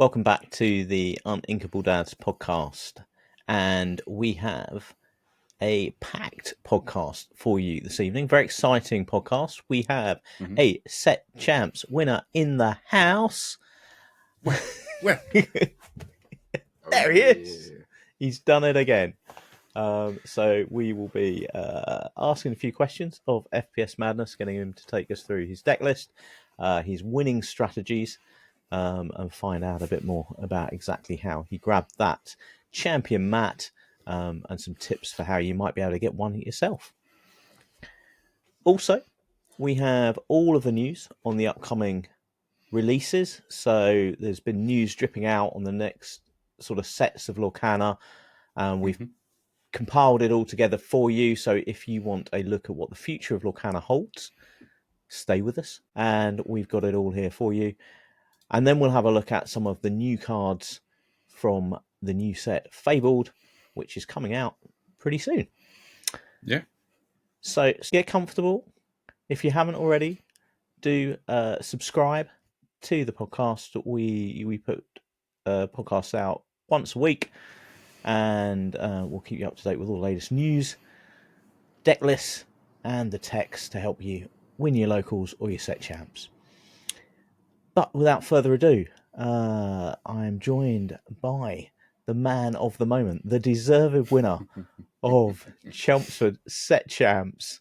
Welcome back to the Uninkable Dads podcast, and we have a packed podcast for you this evening. Very exciting podcast. We have a set champs winner in the house. Where? There he is. He's done it again. So we will be asking a few questions of FPS Madness, getting him to take us through his deck list, his winning strategies, and find out a bit more about exactly how he grabbed that champion mat, and some tips for how you might be able to get one yourself. Also, we have all of the news on the upcoming releases. So there's been news dripping out on the next sort of sets of Lorcana, and we've compiled it all together for you. So if you want a look at what the future of Lorcana holds, stay with us, and we've got it all here for you. And then we'll have a look at some of the new cards from the new set, Fabled, which is coming out pretty soon. Yeah. So get comfortable. If you haven't already, do subscribe to the podcast. We put podcasts out once a week, and we'll keep you up to date with all the latest news, deck lists, and the text to help you win your locals or your set champs. But without further ado, I am joined by the man of the moment, the deserved winner of Chelmsford Set Champs,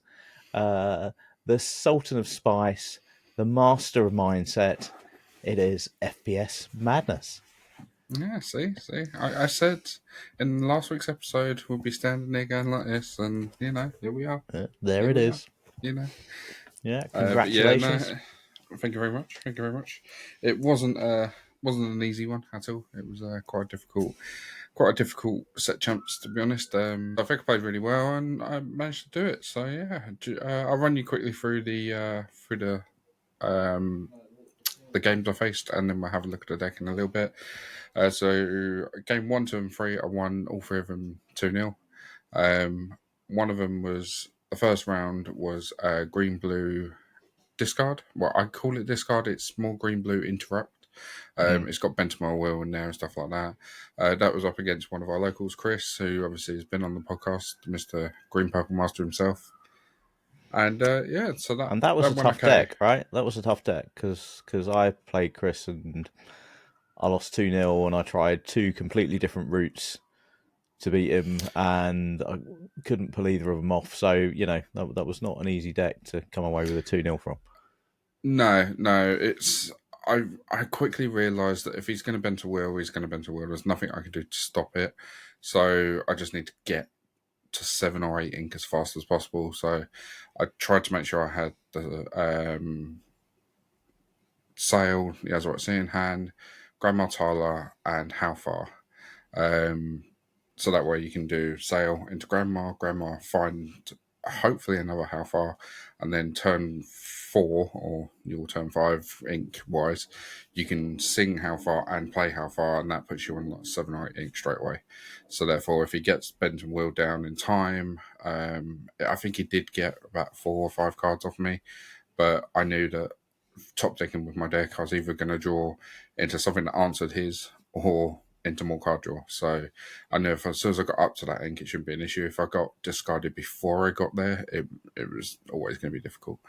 the Sultan of Spice, the master of mindset. It is FPS Madness. Yeah, see. I said in last week's episode we'll be standing there going like this, and here we are. There here it is. Yeah, congratulations. Thank you very much. It wasn't an easy one at all. It was quite a difficult set champs, to be honest. I think I played really well and I managed to do it. So yeah, I'll run you quickly through the games I faced, and then we'll have a look at the deck in a little bit. So game 1, 2, and 3, I won all 3 of them 2-0. One of them was, the first round was green-blue discard. Well, I call it discard. It's more green-blue interrupt. It's got Bentamar Will in there and stuff like that. That was up against one of our locals, Chris, who obviously has been on the podcast, Mr. Green Purple Master himself. And so that was a tough deck, right? That was a tough deck because I played Chris and I lost 2-0, and I tried 2 completely different routes to beat him, and I couldn't pull either of them off. So that was not an easy deck to come away with a 2-0 from. No, it's. I quickly realised that if he's going to bend to will, he's going to bend to will. There's nothing I can do to stop it. So I just need to get to 7 or 8 ink as fast as possible. So I tried to make sure I had the Sail, he has what's in hand, Grandma Tyler, and How Far. So that way you can do Sail into Grandma, find hopefully another How Far, and then turn 4 or your turn 5 ink wise, you can sing How Far and play How Far, and that puts you on like 7 or 8 ink straight away. So therefore, if he gets Bent and Will down in time, I think he did get about 4 or 5 cards off me, but I knew that top decking with my deck, I was either going to draw into something that answered his or into more card draw. So I knew as soon as I got up to that ink, it shouldn't be an issue. If I got discarded before I got there, it was always going to be difficult.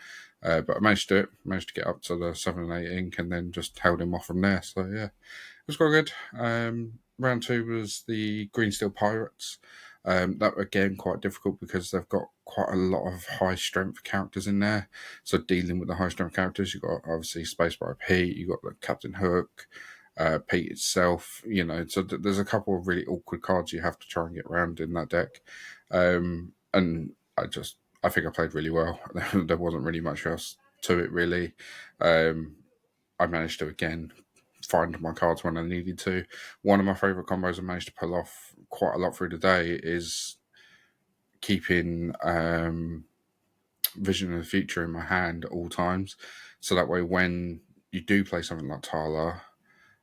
But I managed to do it, managed to get up to the 7 and 8 ink, and then just held him off from there. So yeah, it was quite good. Round 2 was the Green Steel Pirates. That again quite difficult because they've got quite a lot of high strength characters in there. So dealing with the high strength characters, you've got obviously Space Bar Pete, you've got the Captain Hook, Pete itself, so there's a couple of really awkward cards you have to try and get around in that deck. And I think I played really well. There wasn't really much else to it really. I managed to again find my cards when I needed to. One of my favourite combos I managed to pull off quite a lot through the day is keeping Vision of the Future in my hand at all times. So that way when you do play something like Tyler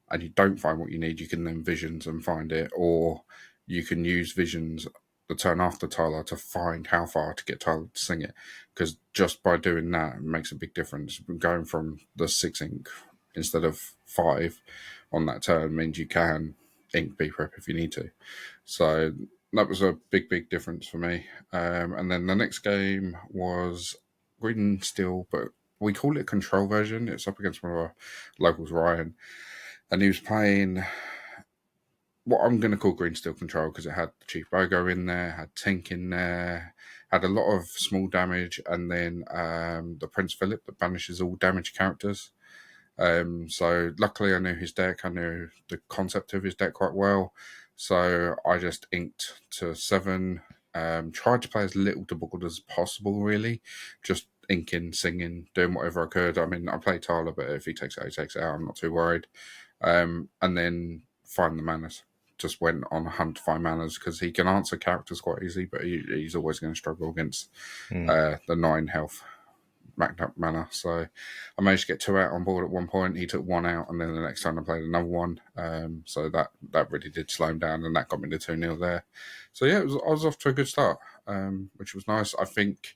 and you don't find what you need, you can then Visions and find it, or you can use Visions the turn after Tyler to find How Far to get Tyler to sing it. Because just by doing that, it makes a big difference. Going from the 6 ink instead of 5 on that turn means you can ink B-prep if you need to. So that was a big difference for me. And then the next game was Green Steel, but we call it control version. It's up against one of our locals, Ryan, and he was playing what I'm going to call Green Steel Control because it had the Chief Bogo in there, had Tink in there, had a lot of small damage, and then the Prince Philip that banishes all damaged characters. So luckily I knew his deck, I knew the concept of his deck quite well, so I just inked to 7, tried to play as little debuggled as possible really, just inking, singing, doing whatever I could. I mean, I play Tyler, but if he takes it out, he takes it out, I'm not too worried. And then find the manners. Just went on a hunt to find manners because he can answer characters quite easily, but he's always going to struggle against the 9 health maxed up mana. So I managed to get 2 out on board at one point. He took 1 out, and then the next time I played another one. So that really did slow him down, and that got me to 2-0 there. So yeah, I was off to a good start, which was nice. I think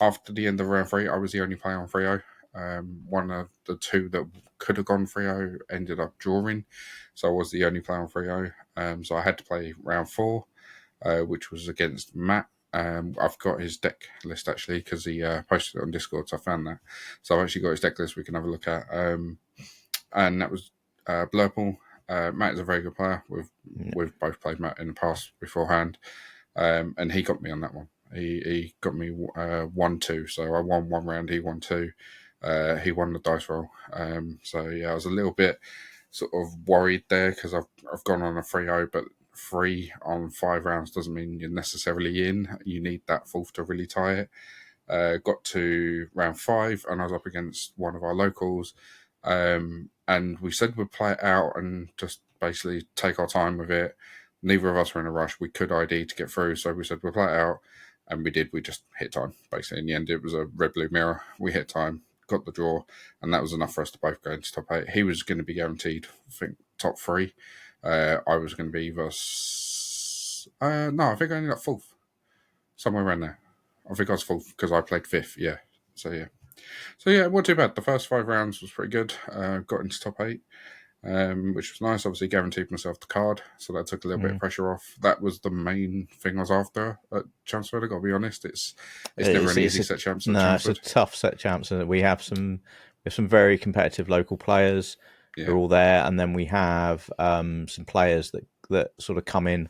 after the end of round 3, I was the only player on 3-0. One of the 2 that could have gone 3-0 ended up drawing, so I was the only player on 3-0. So I had to play round 4, which was against Matt. I've got his deck list actually because he posted it on Discord, so I found that. So I've actually got his deck list we can have a look at. And that was Blurple. Matt is a very good player. We've both played Matt in the past beforehand, and he got me on that one. He got me 1-2, so I won 1 round, he won 2. He won the dice roll. So yeah, I was a little bit sort of worried there because I've gone on a 3-0, but 3 on 5 rounds doesn't mean you're necessarily in. You need that 4th to really tie it. Got to round 5 and I was up against one of our locals, and we said we'd play it out and just basically take our time with it. Neither of us were in a rush. We could ID to get through, so we said we'll play it out, and we did. We just hit time basically. In the end, it was a red-blue mirror. We hit time, got the draw, and that was enough for us to both go into top 8. He was going to be guaranteed, I think, top 3. I was going to be either... no, I think I ended up 4th. Somewhere around there. I think I was 4th because I played 5th, yeah. So, yeah. So, yeah, it wasn't too bad. The first 5 rounds was pretty good. Got into top 8, which was nice. Obviously, guaranteed myself the card, so that took a little bit of pressure off. That was the main thing I was after at Chelmsford, I've got to be honest. It's never an easy set champs at Chelmsford. It's a tough set champs. We have some very competitive local players who are all there, and then we have some players that sort of come in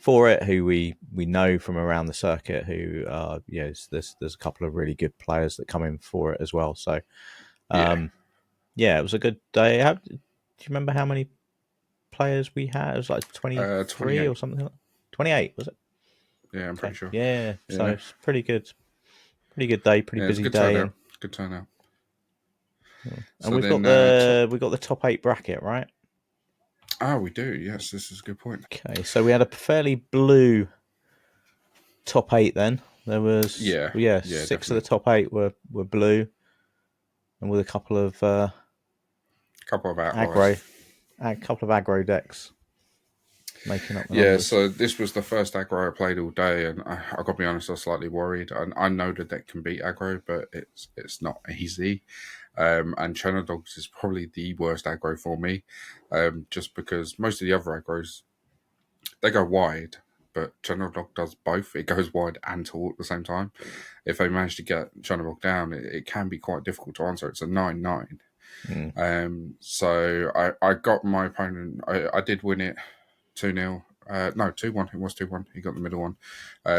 for it who we know from around the circuit who there's a couple of really good players that come in for it as well. So it was a good day. Do you remember how many players we had? It was like 23 or something. 28 was it? Yeah, I'm pretty sure. Yeah, so it's pretty good day, pretty busy day. Good turnout. And so we've got the top 8 bracket, right? Oh, we do. Yes, this is a good point. Okay, so we had a fairly blue top 8 then. There was 6 definitely. Of the top 8 were blue, and with a couple of aggro decks making up the numbers. So this was the first aggro I played all day, and I got to be honest, I was slightly worried. I know the deck can beat aggro, but it's not easy. And Channel Dogs is probably the worst aggro for me, just because most of the other aggros, they go wide, but Channel Dog does both. It goes wide and tall at the same time. If they manage to get Channel Dog down, it can be quite difficult to answer. It's a 9-9. So I got my opponent, I did win it 2-0. No, 2-1. It was 2-1. He got the middle one.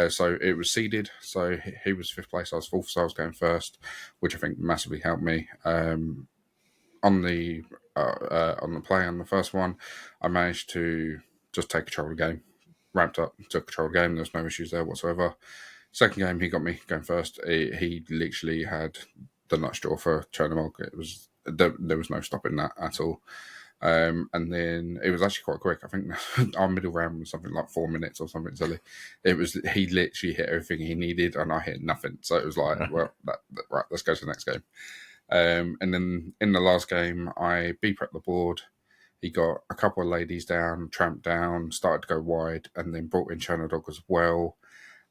So it was seeded. So he was 5th place. I was 4th, so I was going first, which I think massively helped me. On the play on the first one, I managed to just take control of the game. Ramped up, took control of the game. There's no issues there whatsoever. Second game, he got me going first. He literally had the nut straw for Chernomog. It was there was no stopping that at all. And then it was actually quite quick. I think our middle round was something like 4 minutes or something silly. He literally hit everything he needed, and I hit nothing. So it was like, well, right, let's go to the next game. And then in the last game, I B-prepped the board. He got a couple of ladies down, tramped down, started to go wide, and then brought in Channel Dog as well.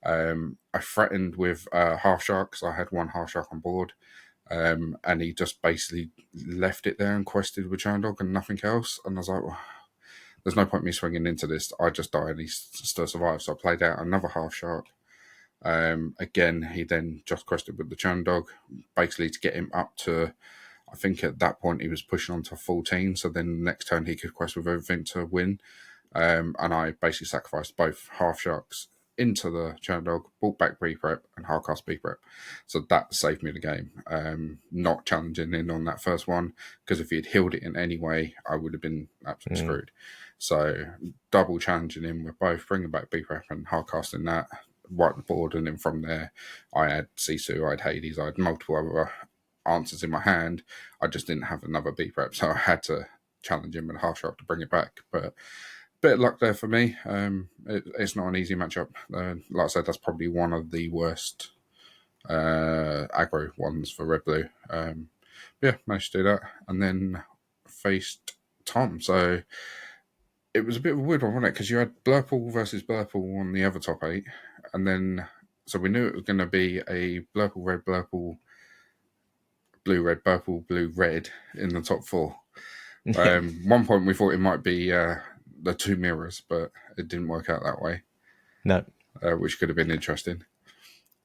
I threatened with half shark because I had 1 half shark on board. and he just basically left it there and quested with Chandog and nothing else. And I was like, well, there's no point me swinging into this. I just die and he still survives. So I played out another half shark. Again, he then just quested with the Chandog, basically to get him up to, I think at that point he was pushing on to 14. So then the next turn he could quest with everything to win. And I basically sacrificed both half sharks into the Chandog, brought back B-Prep and hardcast B-Prep. So that saved me the game. Not challenging in on that first one, because if he'd healed it in any way, I would have been absolutely screwed. So double challenging him with both, bringing back B-Prep and hardcasting that, wipe the board, and then from there, I had Sisu, I had Hades, I had multiple other answers in my hand. I just didn't have another B-Prep, so I had to challenge him with a half shark to bring it back. But bit of luck there for me. It's not an easy matchup. Like I said, that's probably one of the worst aggro ones for Red Blue. Yeah, managed to do that, and then faced Tom. So it was a bit of a weird one, wasn't it? Because you had Blurple versus Blurple on the other top 8, and then so we knew it was going to be a Blurple Red, Blurple Blue Red, Blurple Blue Red in the top 4. One point we thought it might be the 2 mirrors, but it didn't work out that way. No. Which could have been interesting.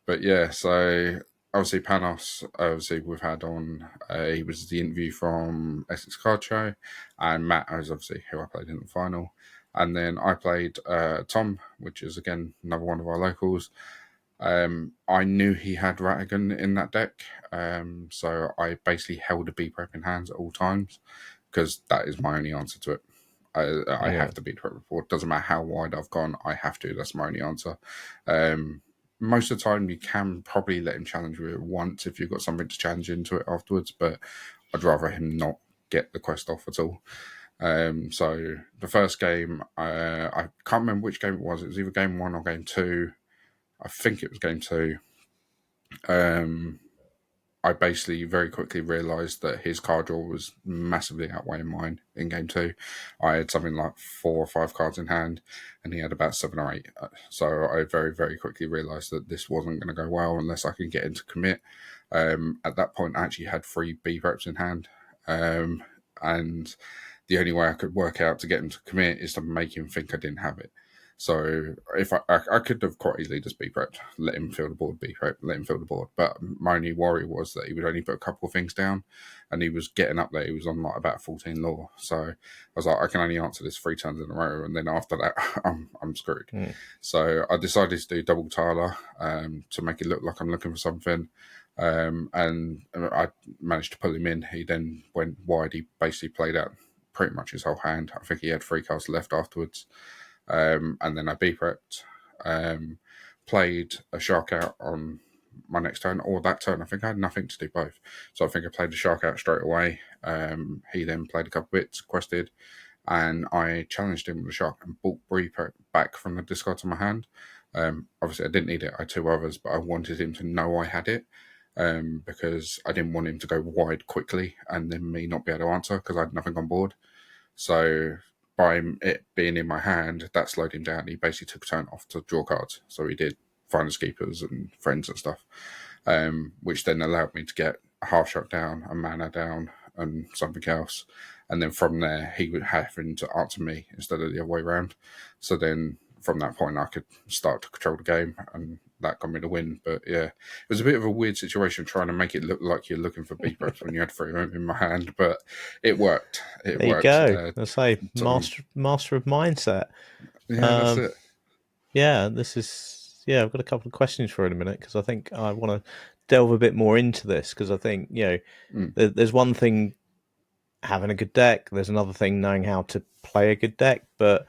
But yeah, so obviously Panos, obviously we've had on, he was the interview from Essex Card Show, and Matt is obviously who I played in the final. And then I played Tom, which is again another one of our locals. I knew he had Ratigan in that deck, so I basically held a B-Prep in hands at all times, because that is my only answer to it. I have to beat the prep report. Doesn't matter how wide I've gone, I have to. That's my only answer. Most of the time, you can probably let him challenge with it once if you've got something to challenge into it afterwards, but I'd rather him not get the quest off at all. So the first game, I can't remember which game it was. It was either game 1 or game 2. I think it was game 2. I basically very quickly realised that his card draw was massively outweighing mine in game 2. I had something like 4 or 5 cards in hand, and he had about 7 or 8. So I very, very quickly realised that this wasn't going to go well unless I could get him to commit. At that point, I actually had 3 B-Preps in hand, and the only way I could work out to get him to commit is to make him think I didn't have it. So if I could have quite easily just B-Prepped, let him fill the board, B-Prep, let him fill the board. But my only worry was that he would only put a couple of things down, and he was getting up there. He was on like about 14 lore. So I was like, I can only answer this 3 turns in a row, and then after that, I'm screwed. So I decided to do double Tyler to make it look like I'm looking for something. And I managed to pull him in. He then went wide. He basically played out pretty much his whole hand. I think he had 3 cards left afterwards. And then I B-Prepped, played a shark out on my next turn, or that turn. I think I had nothing to do both. So I think I played the shark out straight away. He then played a couple bits, quested, and I challenged him with the shark and brought B-Prep back from the discard to my hand. Obviously, I didn't need it. I had 2 others, but I wanted him to know I had it, because I didn't want him to go wide quickly and then me not be able to answer because I had nothing on board. So by it being in my hand, that slowed him down. He basically took a turn off to draw cards. So he did Finders Keepers and Friends and stuff, which then allowed me to get a half shot down, a mana down, and something else. And then from there, he would have to answer me instead of the other way around. So then from that point, I could start to control the game, and that got me the win. But yeah, it was a bit of a weird situation trying to make it look like you're looking for B-Preps when you had 3 of them in my hand, but it worked. There you go. Let's say master of mindset. Yeah, that's it. Yeah, this is. Yeah, I've got a couple of questions for in a minute, because I think I want to delve a bit more into this, because I think, there's one thing having a good deck, there's another thing knowing how to play a good deck. But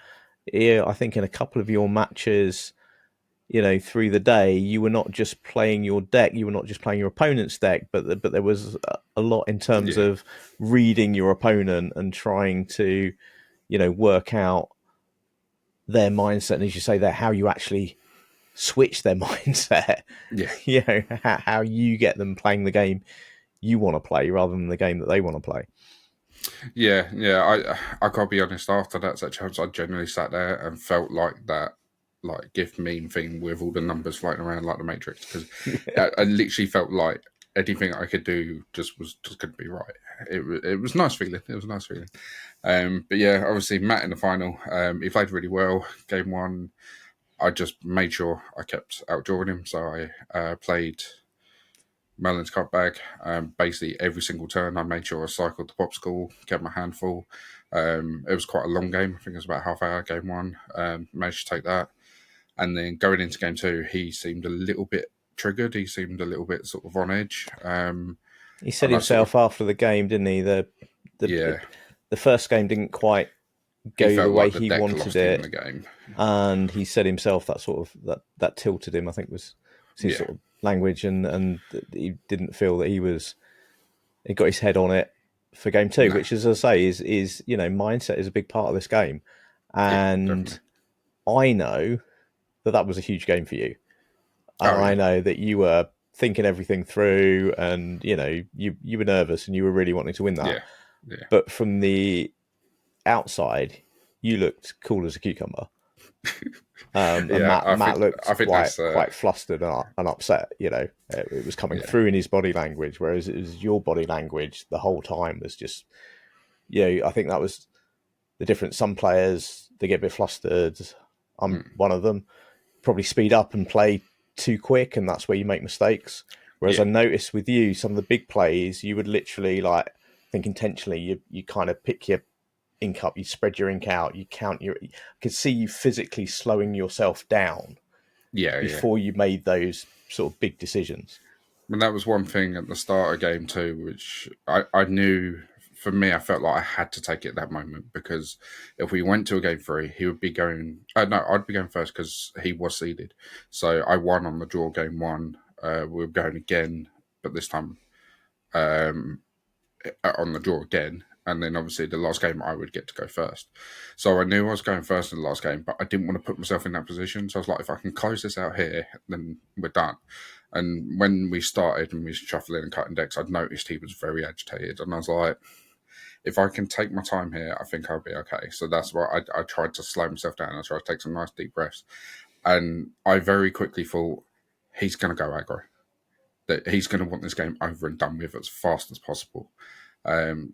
yeah, I think in a couple of your matches, through the day, you were not just playing your deck, you were not just playing your opponent's deck, but there was a lot in terms of reading your opponent and trying to, work out their mindset, and as you say, that how you actually switch their mindset. How you get them playing the game you want to play rather than the game that they want to play. I gotta be honest, after that chance, I generally sat there and felt like that gift meme thing with all the numbers floating around like the Matrix, because I literally felt like anything I could do just couldn't be right. It was nice feeling. It was a nice feeling. But yeah, obviously Matt in the final, he played really well. Game one, I just made sure I kept outdrawing him, so I played Melon's cut bag. Basically, every single turn, I made sure I cycled the popsicle, kept my hand full. It was quite a long game. I think it was about half hour. Game one, managed to take that, and then going into game two, he seemed a little bit triggered. He seemed a little bit sort of on edge. He said And I sort himself after the game, didn't he? yeah, The first game didn't quite he go the felt way like the he deck wanted lost him in the it, game. and he said himself that sort of that tilted him. I think was his Yeah, sort of language, and he didn't feel that he got his head on it for game two, no, which, as I say, is mindset is a big part of this game, yeah, and definitely. I know that was a huge game for you, and Oh I yeah, know that you were thinking everything through, and you were nervous and you were really wanting to win that. yeah, yeah, But from the outside, you looked cool as a cucumber. And yeah. Matt I looked think quite that's quite flustered and upset. It was coming yeah, through in his body language, whereas it was your body language the whole time was just, I think that was the difference. Some players, they get a bit flustered. I'm mm, one of them. Probably speed up and play too quick, and that's where you make mistakes. Whereas yeah, I noticed with you, some of the big plays, you would literally, like, think intentionally. You kind of pick your ink up, you spread your ink out, you count your. I could see you physically slowing yourself down yeah, yeah. before you made those sort of big decisions. And that was one thing at the start of game two, which I knew for me, I felt like I had to take it at that moment because if we went to a game three, he would be going. No, I'd be going first because he was seeded. So I won on the draw game one. We were going again, but this time um, on the draw again. And then obviously the last game I would get to go first. So I knew I was going first in the last game, but I didn't want to put myself in that position. So I was like, if I can close this out here, then we're done. And when we started and we were shuffling and cutting decks, I'd noticed he was very agitated. And I was like, if I can take my time here, I think I'll be okay. So that's why I tried to slow myself down. I tried to take some nice deep breaths. And I very quickly thought, he's going to go aggro. That he's going to want this game over and done with as fast as possible.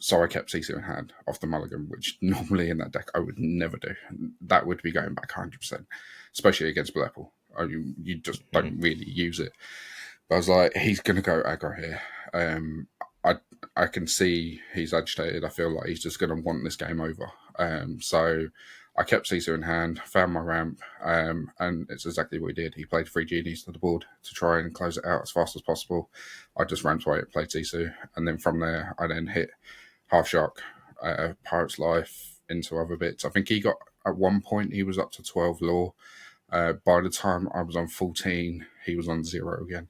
So I kept Sisu in hand off the mulligan, which normally in that deck I would never do. That would be going back 100%, especially against Bleppel. You just don't really use it. But I was like, he's going to go aggro here. I I can see he's agitated. I feel like he's just going to want this game over. So I kept Sisu in hand, found my ramp, and it's exactly what he did. He played 3 genies to the board to try and close it out as fast as possible. I just ramped away, played Sisu, and then from there I then hit Half Shark, Pirate's Life into other bits. I think he got, at one point, he was up to 12 lore. By the time I was on 14, he was on 0 again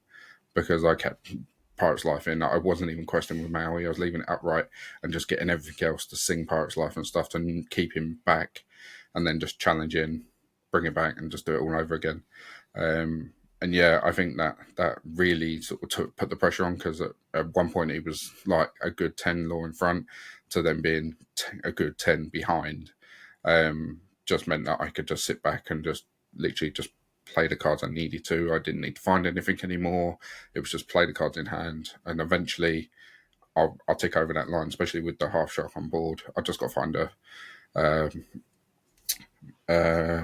because I kept Pirate's Life in. I wasn't even questioning with Maui. I was leaving it upright and just getting everything else to sing Pirate's Life and stuff to keep him back, and then just challenge in, bring it back, and just do it all over again. And yeah, I think that really sort of put the pressure on because at one point he was like a good 10 law in front to then being a good 10 behind. Just meant that I could just sit back and just literally just play the cards I needed to. I didn't need to find anything anymore. It was just play the cards in hand, and eventually I'll take over that line, especially with the half shark on board. I just got to find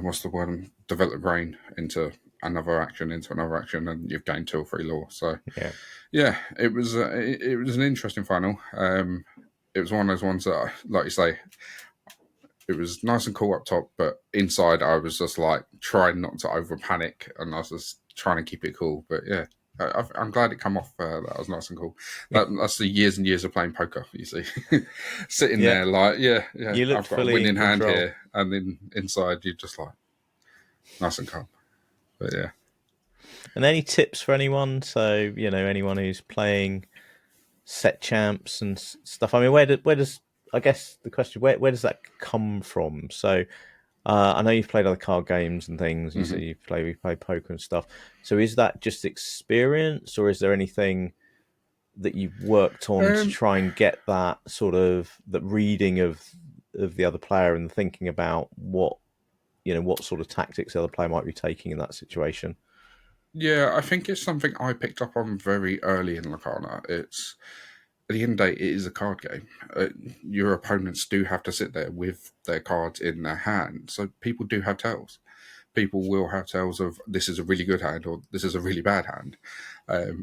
what's the word? Develop brain into another action, and you've gained 2 or 3 law. So Yeah, it was an interesting final. It was one of those ones that, like you say, it was nice and cool up top, but inside I was just like trying not to over panic, and I was just trying to keep it cool. But yeah, I'm glad it come off. That was nice and cool. That's the years and years of playing poker. You see, sitting yeah. there like, yeah, You looked I've got a fully in winning hand control. here, and then inside you're just like nice and calm. But yeah. And any tips for anyone? So anyone who's playing set champs and stuff. I mean, where does I guess the question where does that come from? So I know you've played other card games and things. You say Mm-hmm. we play poker and stuff. So is that just experience, or is there anything that you've worked on to try and get that sort of that reading of the other player and thinking about what sort of tactics the other player might be taking in that situation? Yeah, I think it's something I picked up on very early in Lorcana. It's at the end of the day, it is a card game. Your opponents do have to sit there with their cards in their hand, so people do have tells. People will have tells of this is a really good hand or this is a really bad hand.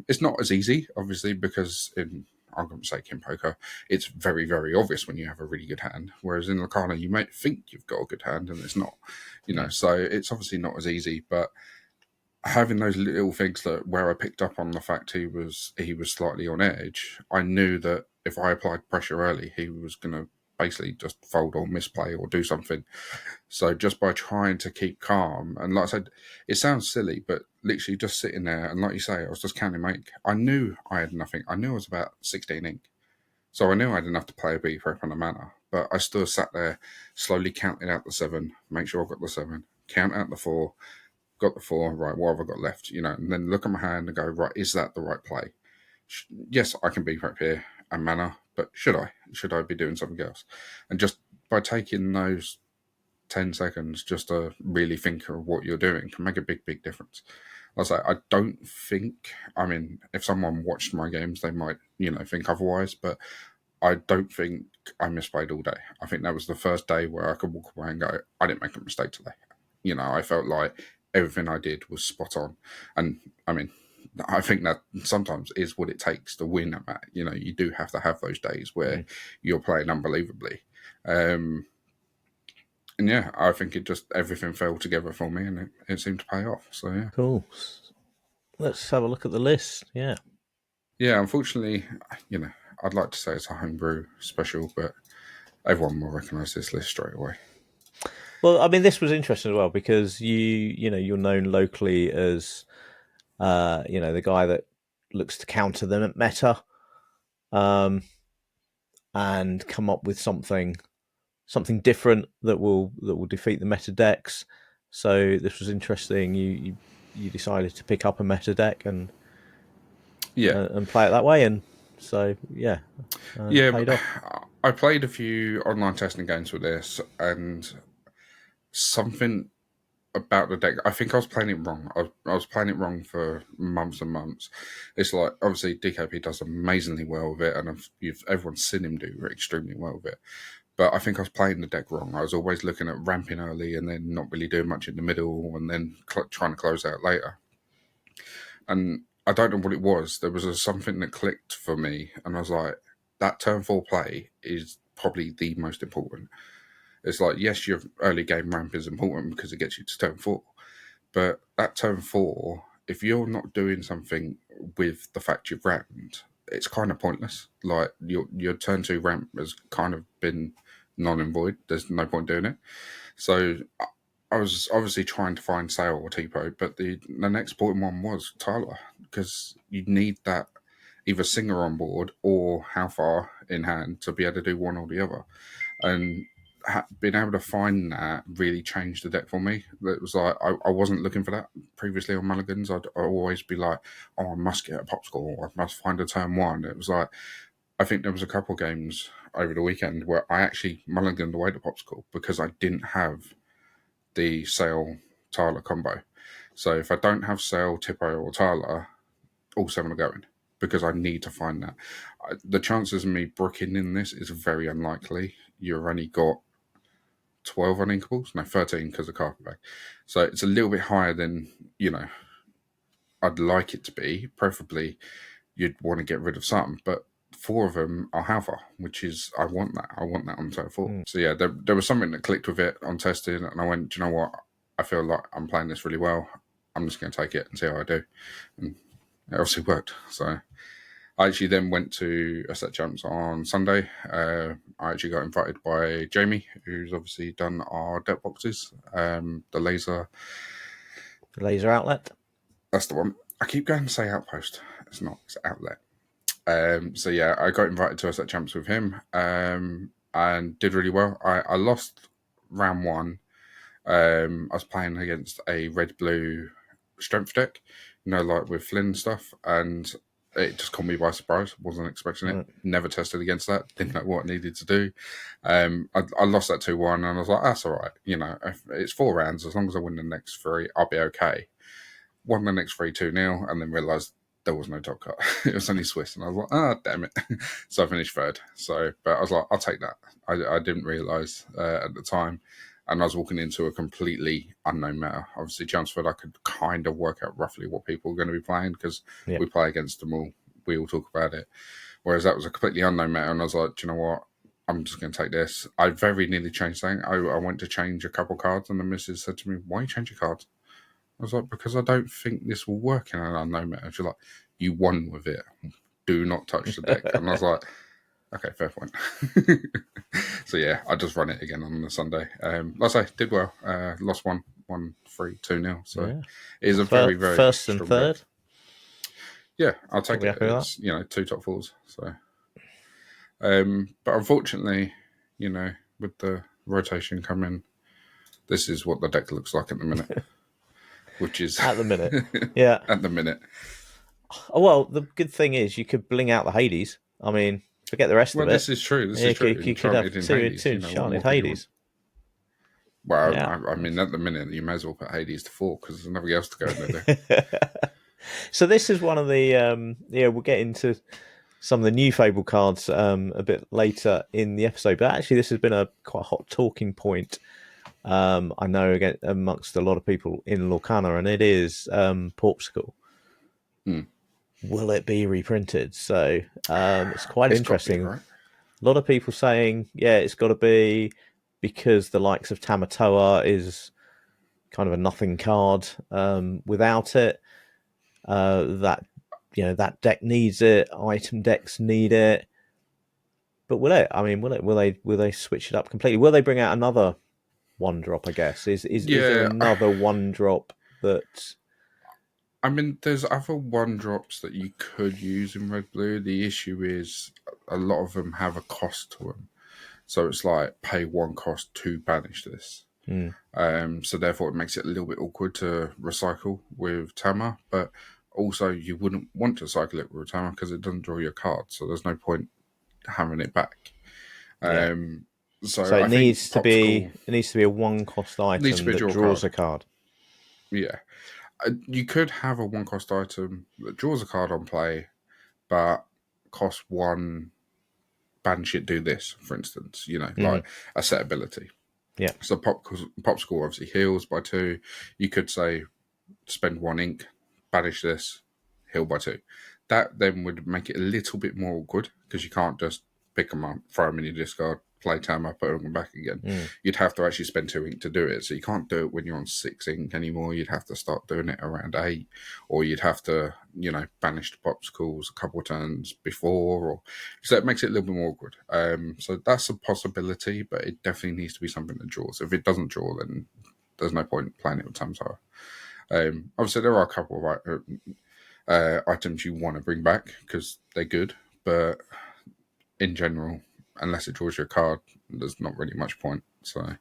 It's not as easy, obviously, because in I'm going to say in poker, it's very, very obvious when you have a really good hand. Whereas in Lorcana, you might think you've got a good hand and it's not, So it's obviously not as easy. But having those little things that where I picked up on the fact he was slightly on edge, I knew that if I applied pressure early, he was going to basically just fold or misplay or do something. So just by trying to keep calm, and like I said, it sounds silly, but literally just sitting there, and like you say, I was just counting my ink. I knew I had nothing. I knew I was about 16 ink. So I knew I had enough to play a B prep and a mana, but I still sat there slowly counting out the 7, make sure I got the 7, count out the 4, got the 4, right, what have I got left? And then look at my hand and go, right, is that the right play? Yes, I can B prep here and mana, but should I? Should I be doing something else? And just by taking those 10 seconds just to really think of what you're doing can make a big, big difference. I say, I don't think, if someone watched my games, they might, think otherwise, but I don't think I misplayed all day. I think that was the first day where I could walk away and go, I didn't make a mistake today. I felt like everything I did was spot on. And I think that sometimes is what it takes to win at that. You do have to have those days where you're playing unbelievably. And yeah, I think everything fell together for me and it seemed to pay off. So yeah. Cool. Let's have a look at the list. Yeah. Yeah, unfortunately, I'd like to say it's a homebrew special, but everyone will recognise this list straight away. Well, this was interesting as well because you're known locally as the guy that looks to counter them at meta, and come up with something different that will defeat the meta decks. So this was interesting. You decided to pick up a meta deck and play it that way, and so paid off. I played a few online testing games with this, and something about the deck, I think I was playing it wrong. I was playing it wrong for months and months. It's like, obviously, DKP does amazingly well with it, and everyone's seen him do extremely well with it. But I think I was playing the deck wrong. I was always looking at ramping early and then not really doing much in the middle and then trying to close out later. And I don't know what it was. There was something that clicked for me, and I was like, that turn 4 play is probably the most important. It's like, yes, your early game ramp is important because it gets you to turn 4. But at turn 4, if you're not doing something with the fact you've ramped, it's kind of pointless. Like, your turn 2 ramp has kind of been non and void. There's no point doing it. So I was obviously trying to find Sale or Tipo, but the next important one was Tyler, because you need that either Singer on board or How Far in hand to be able to do one or the other. And being able to find that really changed the deck for me. It was like, I wasn't looking for that previously on Mulligans. I'd always be like, oh, I must get a pop score, or I must find a turn 1. It was like, I think there was a couple of games over the weekend where I actually mulliganed away the pop score because I didn't have the Sale Tyler combo. So if I don't have Sale, Tipo, or Tyler, all 7 are going because I need to find that. The chances of me bricking in this is very unlikely. You've only got 12 uninkables, no, 13 because of carpet bag. So it's a little bit higher than I'd like it to be. Preferably, you'd want to get rid of some, but 4 of them are how far, which is I want that on turn 4. So yeah, there was something that clicked with it on testing, and I went, do you know what? I feel like I'm playing this really well. I'm just going to take it and see how I do, and it obviously worked. So I actually then went to a set jumps on Sunday. I actually got invited by Jamie, who's obviously done our deck boxes, the laser outlet. That's the one. I keep going to say outpost. It's not. It's outlet. So yeah, I got invited to a set champs with him, and did really well. I lost round 1. I was playing against a red-blue strength deck, like with Flynn stuff, and it just caught me by surprise. Wasn't expecting it. Never tested against that. Didn't know what I needed to do. I lost that 2-1, and I was like, that's all right. If it's 4 rounds. As long as I win the next 3, I'll be okay. won the next 3-2-0, and then realised there was no top cut. It was only Swiss, and I was like, oh, damn it. So I finished third. So, but I was like, I'll take that. I didn't realise at the time, and I was walking into a completely unknown meta. Obviously, Chelmsford, I could kind of work out roughly what people were going to be playing because we play against them all. We all talk about it. Whereas that was a completely unknown meta, and I was like, do you know what? I'm just going to take this. I very nearly changed something. I went to change a couple cards, and the missus said to me, why are you changing cards? I was like, because I don't think this will work in an unknown meta. She's like, you won with it. Do not touch the deck. And I was like, okay, fair point. So yeah, I just run it again on the Sunday. Like I say, did well. Lost 1-3, 2-0. So it is a very, very first and third. Deck. Yeah, I'll take it. It's, 2 top 4s. So, but unfortunately, with the rotation coming, this is what the deck looks like at the minute. Which is at the minute, yeah. At the minute. Well, the good thing is you could bling out the Hades. I mean, forget the rest of it. Well, this is true. This is true. You could have two Enchanted Hades. Well, yeah. I mean, at the minute, you may as well put Hades to 4 because there's nothing else to go in there. So this is one of the we'll get into some of the new Fabled cards a bit later in the episode. But actually, this has been a quite hot talking point. I know again amongst a lot of people in Lorcana, and it is Portugal. Will it be reprinted? So it's quite interesting. Right? A lot of people saying, yeah, it's got to be because the likes of Tamatoa is kind of a nothing card without it. That deck needs it. Item decks need it. But will it? I mean, will they switch it up completely? Will they bring out another 1-drop? I guess is there another 1-drop that? I mean, there's other 1-drops that you could use in Red Blue. The issue is a lot of them have a cost to them. So it's like pay 1 cost to banish this. So therefore it makes it a little bit awkward to recycle with Tama. But also you wouldn't want to cycle it with Tama because it doesn't draw your card. So there's no point having it back. So it needs to be a 1-cost item that draws a card. Yeah. You could have a 1-cost item that draws a card on play, but costs 1, banish it, do this, for instance, like a set ability. Yeah. So Popsicle obviously heals by 2. You could say, spend 1 ink, banish this, heal by 2. That then would make it a little bit more awkward because you can't just pick them up, throw them in your discard, play Tama, put them back again. You'd have to actually spend 2 ink to do it. So you can't do it when you're on 6 ink anymore. You'd have to start doing it around 8, or you'd have to, banish the Popsicles a couple of turns before. So it makes it a little bit more awkward. So that's a possibility, but it definitely needs to be something that draws. If it doesn't draw, then there's no point playing it with Tamatoa. Obviously, there are a couple of items you want to bring back because they're good, but in general, unless it draws your card, there's not really much point. So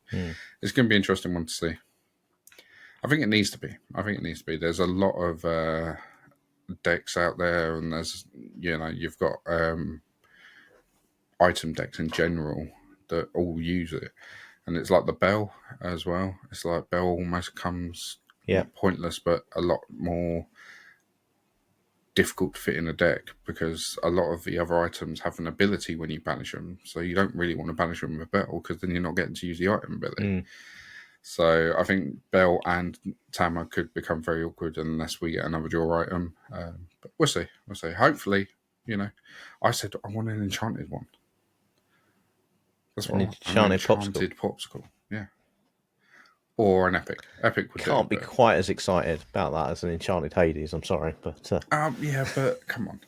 it's going to be an interesting one to see. I think it needs to be. There's a lot of decks out there, and there's, you've got item decks in general that all use it. And it's like the Bell as well. It's like Bell almost comes not pointless, but a lot more difficult to fit in a deck because a lot of the other items have an ability when you banish them. So you don't really want to banish them with Bell because then you're not getting to use the item ability. So I think Bell and Tama could become very awkward unless we get another draw item. But we'll see. Hopefully, I said I want an enchanted one. That's what an enchanted popsicle. Yeah. Or an epic. Epic would can't be quite as excited about that as an enchanted Hades. I'm sorry, but yeah, but come on,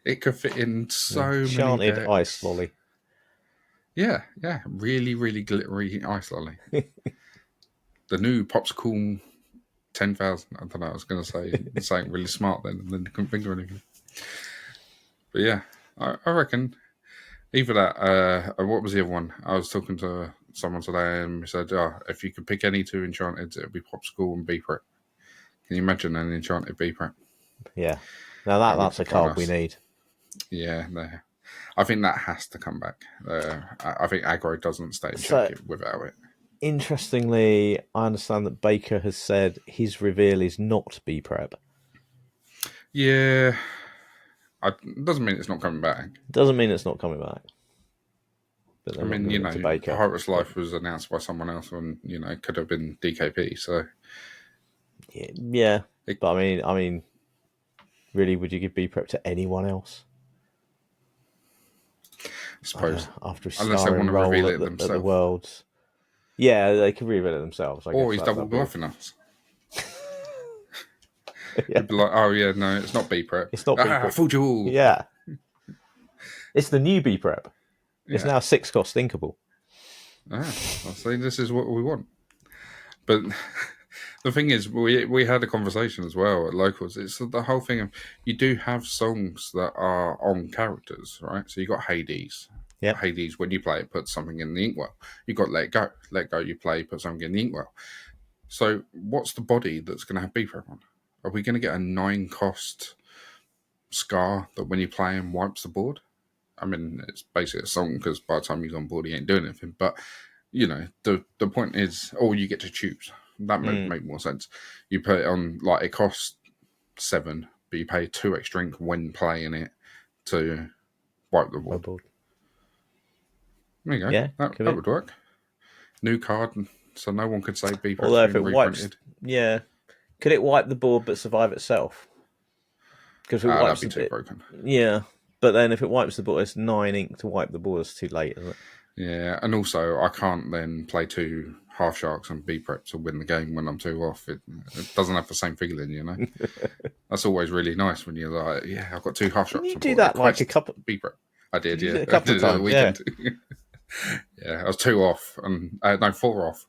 it could fit in so many enchanted decks. ice lolly. Yeah, really, really glittery ice lolly. The new Popsicle 10,000. I don't know. I was going to say something really smart then, and then couldn't think of anything. But yeah, I reckon either that. What was the other one? I was talking to someone today and he said, if you could pick any 2 enchanteds, it would be Popsicle and B-Prep. Can you imagine an enchanted B-Prep? Yeah. Now that's a card we need. Yeah, I think that has to come back. I think aggro doesn't stay enchanted without it. Interestingly, I understand that Baker has said his reveal is not B prep. Yeah, doesn't mean it's not coming back. Doesn't mean it's not coming back. But they're I not mean, giving it to Baker. Pirate's Life was announced by someone else, and it could have been DKP. So yeah. But I mean, really, would you give B prep to anyone else? I suppose After a unless they want starring to role reveal at it the themselves, Worlds. Yeah, they could reveal it themselves. I or guess he's double bluffing us. Yeah. He'd be like, "Oh yeah, no, it's not B prep. It's not B I prep. fooled you all." Yeah, it's the new B prep. It's Yeah. now 6-cost thinkable. I'll say this is what we want. But the thing is, we had a conversation as well at locals. It's the whole thing of you do have songs that are on characters, right? So you got Hades. Yep. Hades, when you play it, puts something in the inkwell. You got Let Go. Let Go, you play, put something in the inkwell. So what's the body that's going to have B prep on? Are we going to get a 9-cost Scar that when you play him wipes the board? I mean, it's basically a song because by the time he's on board, he ain't doing anything. But the point is, you get to choose. That would make more sense. You put it on it costs 7, but you pay 2 extra ink when playing it to wipe the board. There you go. Yeah, that would work. New card, so no one could say B. Although if it wipes, could it wipe the board but survive itself? Because that'd be too broken. Yeah, but then if it wipes the board, it's 9 ink to wipe the board. It's too late, isn't it? Yeah, and also I can't then play 2 half sharks and B prep to win the game when I'm 2 off. It doesn't have the same feeling, That's always really nice when you're like, yeah, I've got 2 half sharks. You do that like a couple. B prep. I did, yeah. A couple of times, weekend. Yeah, I was 2 off and 4 off.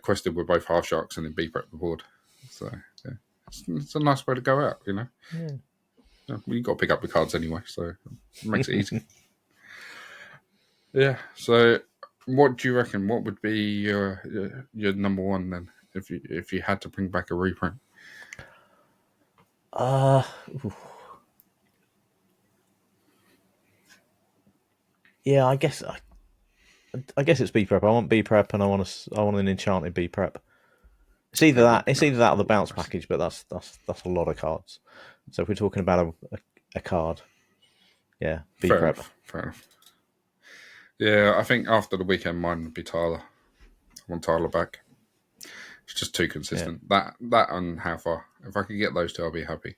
Quested with both half sharks and then B prep the board. So yeah, it's a nice way to go out, Yeah. You got to pick up the cards anyway, so it makes it easy. Yeah. So, what do you reckon? What would be your number one then, if you had to bring back a reprint? Yeah, I guess it's B prep. I want B prep, and I want an enchanted B prep. It's either that or the bounce package, but that's a lot of cards. So if we're talking about a card, yeah, B prep. Fair enough. Yeah, I think after the weekend, mine would be Tyler. I want Tyler back. It's just too consistent. Yeah. That and How Far. If I could get those 2, I'll be happy.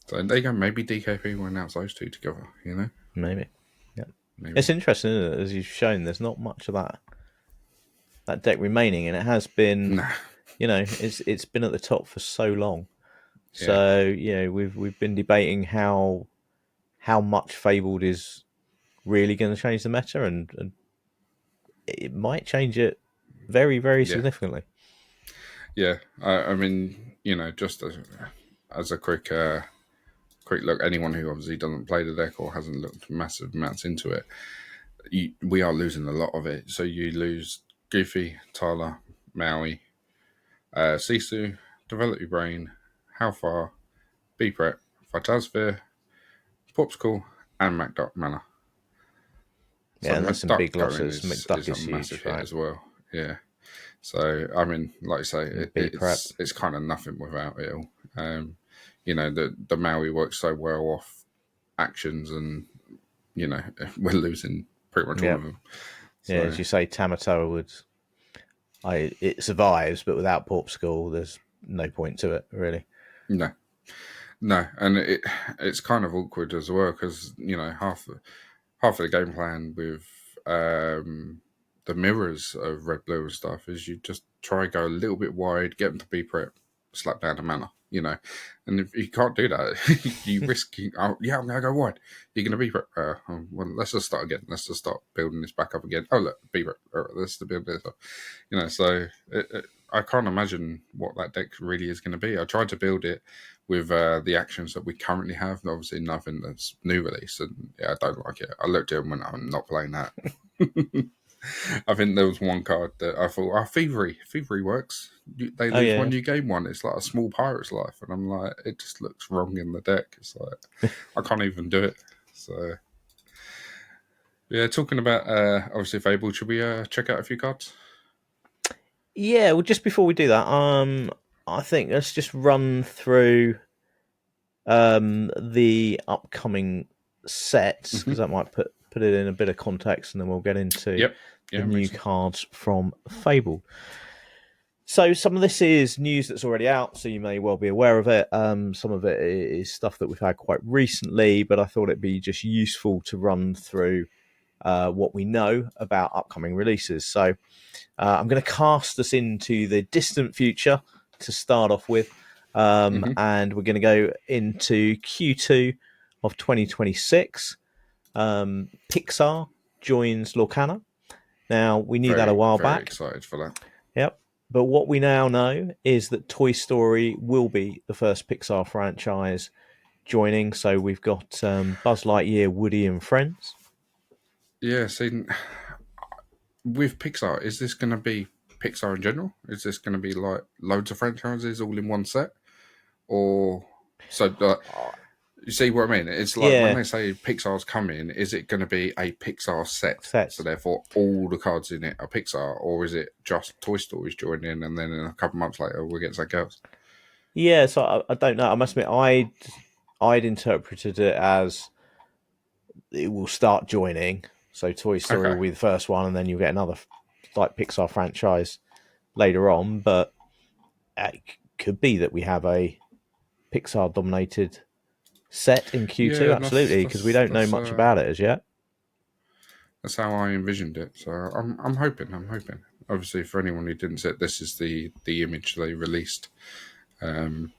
So there you go. Maybe DKP will announce those 2 together. Maybe. Yeah. Maybe. It's interesting, isn't it? As you've shown, there's not much of that deck remaining, and it has been. It's been at the top for so long. So we've been debating how much Fabled is really going to change the meta, and it might change it very, very significantly. Yeah, I mean, just as a quick look, anyone who obviously doesn't play the deck or hasn't looked massive amounts into it, we are losing a lot of it. So you lose Goofy, Tyler, Maui, Sisu, Develop Your Brain, How Far, B Prep, Phytosphere, Popsicle, and MacDuck Mana. So and that's some big losses. McDuck is a huge, massive right? hit as well. Yeah. So I mean, like I say, it's kind of nothing without it all. The Maui works so well off actions, and we're losing pretty much all of them. So, yeah, as you say, Tamatoa would. It survives, but without Popsicle, there's no point to it, really. No, and it's kind of awkward as well because half of the game plan with the mirrors of red, blue and stuff is you just try to go a little bit wide, get them to be prep, slap down the mana, and if you can't do that, you risk, I'm going to go wide. You're going to be prep. Well, let's just start again. Let's just start building this back up again. Oh, look, be prep. Let's build this up. So I can't imagine what that deck really is going to be. I tried to build it with the actions that we currently have. Obviously, nothing that's new release, and I don't like it. I looked at it and went, I'm not playing that. I think there was one card that I thought, Thievery works. They lose one, you gain one. It's like a small pirate's life, and I'm like, it just looks wrong in the deck. It's like I can't even do it. So Yeah, talking about obviously Fabled, should we check out a few cards? Yeah, well, just before we do that, I think let's just run through the upcoming sets because Hmm. that might put it in a bit of context, and then we'll get into Yep. the Yeah, new makes sense. cards from Fable. So some of this is news that's already out, so you may well be aware of it. Some of it is stuff that we've had quite recently, but I thought it'd be just useful to run through what we know about upcoming releases. So I'm going to cast us into the distant future to start off with, Hmm. and we're going to go into Q2 of 2026. Pixar joins Lorcana. Now, we knew that a Very, while very back. excited for that. Yep. But what we now know is that Toy Story will be the first Pixar franchise joining. So we've got Buzz Lightyear, Woody, and Friends. Yeah, see, with Pixar, is this going to be Pixar in general? Is this going to be like loads of franchises all in one set? Or so Oh, you see what I mean? It's like when yeah, they say Pixar's coming, is it going to be a Pixar set? So sets. therefore, all the cards in it are Pixar, or is it just Toy Story's joining, and then in a couple months later we'll get something else? Yeah, so I don't know. I must admit, I'd interpreted it as it will start joining. So Toy Story Okay. will be the first one, and then you'll get another like Pixar franchise later on. But it could be that we have a Pixar dominated set in Q2. Yeah, that's Absolutely, because we that's don't know that's much uh, about it as yet. that's how I envisioned it. So I'm hoping. I'm hoping. Obviously, for anyone who didn't see it, this is the image they released, um,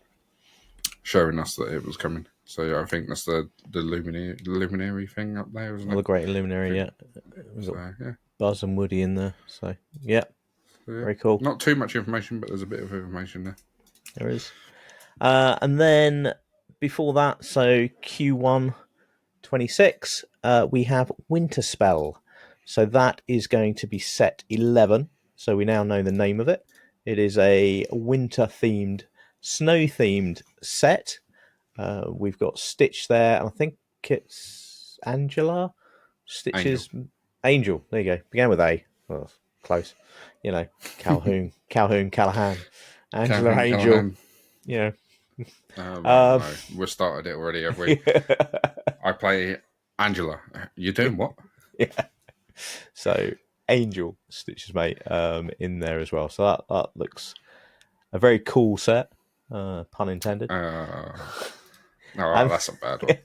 showing us that it was coming. So yeah, I think that's the luminary thing up there, isn't Well, it? the Great I Illuminary, think yeah. We've got so. Yeah. Buzz and Woody in there. So, yeah, So, yeah. very cool. Not too much information, but there's a bit of information there. There is. And then before that, so Q1 26, we have Winter Spell. So that is going to be set 11. So we now know the name of it. It is a winter themed, snow themed set. We've got Stitch there, and I think it's Angela. Angel. Stitch's Angel. There you go. Began with A. Well, close. You know, Calhoun, Callahan, Angela Calvin Angel. Callahan. You know. Well, Um, no, we've started it already, have we? I play Angela. You doing what? yeah. So Angel, Stitch's mate, in there as well. So that looks a very cool set. Pun intended. No, And that's a bad one.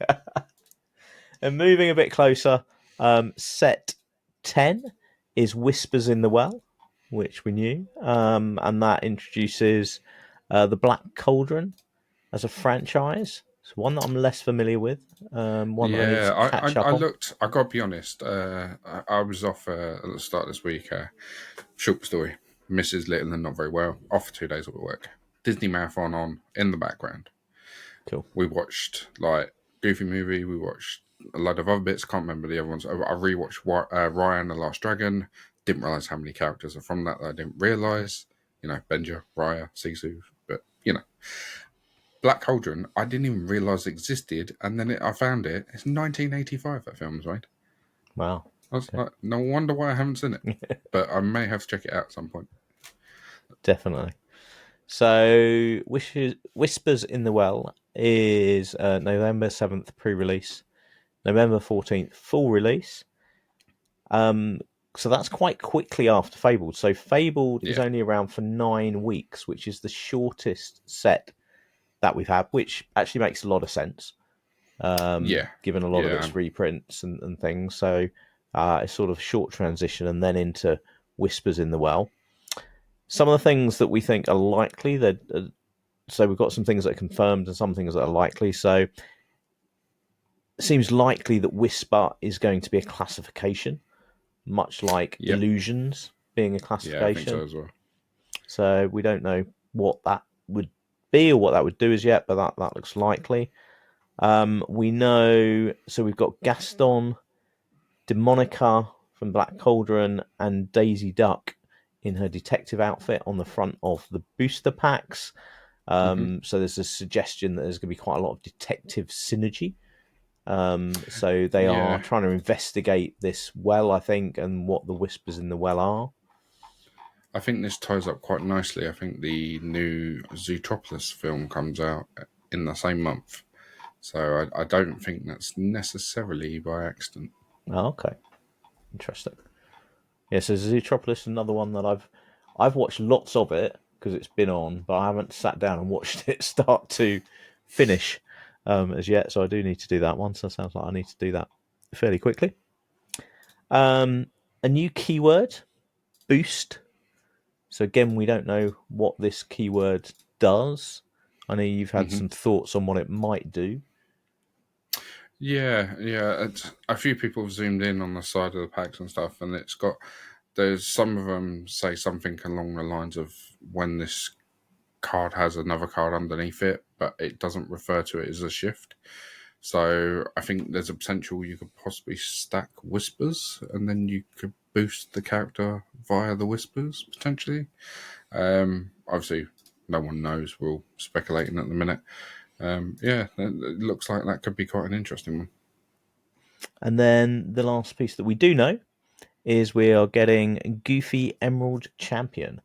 and moving a bit closer, set 10 is Whispers in the Well, which we knew. And that introduces the Black Cauldron as a franchise. It's one that I'm less familiar with, one that I need Yeah, to catch I up on. looked. I gotta be honest. I was off at the start of this week. Short story. Mrs. Little and not very well. Off for 2 days at work. Disney marathon on in the background. Cool. We watched like Goofy movie. We watched a lot of other bits. Can't remember the other ones. I rewatched Ryan the Last Dragon. Didn't realize how many characters are from that. I didn't realize. You know, Benja, Raya, Sisu. But you know, Black Cauldron. I didn't even realize existed, and then I found it. It's 1985. That film was made. Wow. I was like, no wonder why I haven't seen it. But I may have to check it out at some point. Definitely. So, Whispers in the Well is November 7th pre release, November 14th full release. So that's quite quickly after Fabled. So, Fabled is Yeah, only around for 9 weeks, which is the shortest set that we've had, which actually makes a lot of sense, yeah, given a lot of yeah. its reprints and things. So, it's sort of short transition and then into Whispers in the Well. Some of the things that we think are likely that so we've got some things that are confirmed and some things that are likely. So it seems likely that Whisper is going to be a classification, much like Yep. Illusions being a Yeah, I think so classification. as well. So we don't know what that would be or what that would do as yet, but that looks likely. We know, so we've got Gaston, Demonica from Black Cauldron, and Daisy Duck in her detective outfit on the front of the booster packs. Hmm. So there's a suggestion that there's going to be quite a lot of detective synergy So they are Yeah, trying to investigate this well, I think, and what the whispers in the well are. I think this ties up quite nicely. I think the new Zootropolis film comes out in the same month, so I don't think that's necessarily by accident. Oh, okay, interesting. Yeah, so Zootropolis, another one that I've watched lots of it because it's been on, but I haven't sat down and watched it start to finish as yet. So I do need to do that one. So it sounds like I need to do that fairly quickly. A new keyword, boost. So again, we don't know what this keyword does. I know you've had Hmm. some thoughts on what it might do. Yeah. A few people have zoomed in on the side of the packs and stuff, and there's some of them say something along the lines of when this card has another card underneath it, but it doesn't refer to it as a shift. So I think there's a potential you could possibly stack whispers, and then you could boost the character via the whispers potentially. Obviously, no one knows. We're all speculating at the minute. Yeah, it looks like that could be quite an interesting one. And then the last piece that we do know is we are getting Goofy Emerald Champion.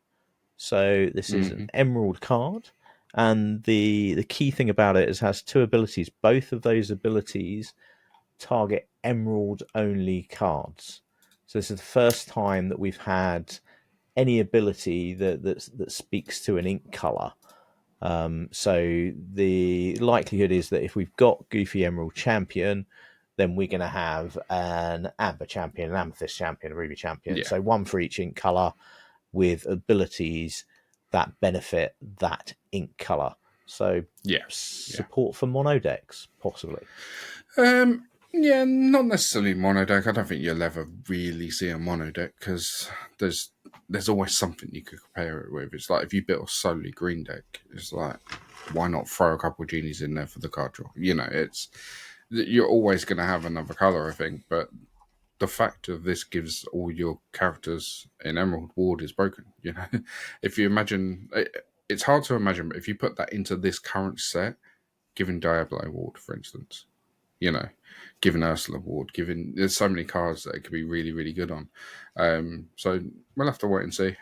So this is an Hmm. emerald card, and the key thing about it is it has two abilities. Both of those abilities target emerald only cards. So this is the first time that we've had any ability that speaks to an ink color. So the likelihood is that if we've got Goofy Emerald Champion, then we're going to have an Amber Champion, an Amethyst Champion, a Ruby Champion. Yeah, So one for each ink color with abilities that benefit that ink color. So yeah, yeah. support for mono decks, possibly. Yeah, not necessarily mono deck. I don't think you'll ever really see a mono deck because there's there's always something you could compare it with. It's like if you built a solely green deck, it's like why not throw a couple of genies in there for the card draw? It's you're always going to have another color, I think. But the fact of this gives all your characters in Emerald Ward is broken. If you imagine, it's hard to imagine, but if you put that into this current set, given Diablo Ward, for instance, you know, given Ursula Ward, given there's so many cards that it could be really, really good on. So we'll have to wait and see.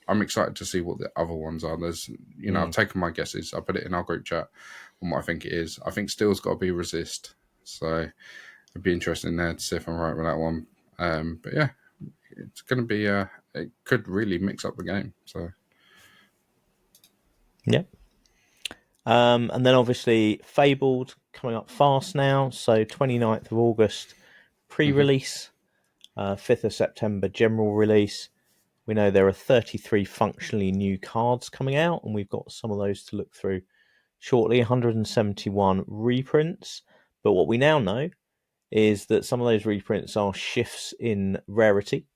I'm excited to see what the other ones are. I've taken my guesses. I put it in our group chat on what I think it is. I think Steel's got to be Resist. So it'd be interesting there to see if I'm right with that one. But yeah, it's going to be, it could really mix up the game. So Yeah. And then obviously Fabled coming up fast now. So 29th of August mhm. pre-release, 5th of September general release. We know there are 33 functionally new cards coming out, and we've got some of those to look through shortly. 171 reprints. But what we now know is that some of those reprints are shifts in rarity.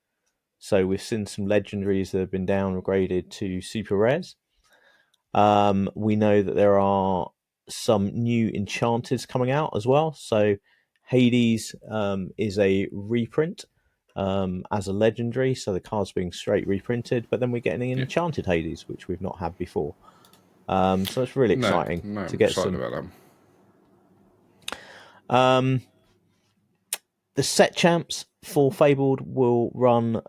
So we've seen some legendaries that have been downgraded to super rares. We know that there are some new enchanters coming out as well. So Hades is a reprint as a legendary, so the card's being straight reprinted. But then we're getting an Yeah. enchanted Hades, which we've not had before. So it's really No, exciting no, to I'm get excited some. about them. Um, the set champs for Fabled will run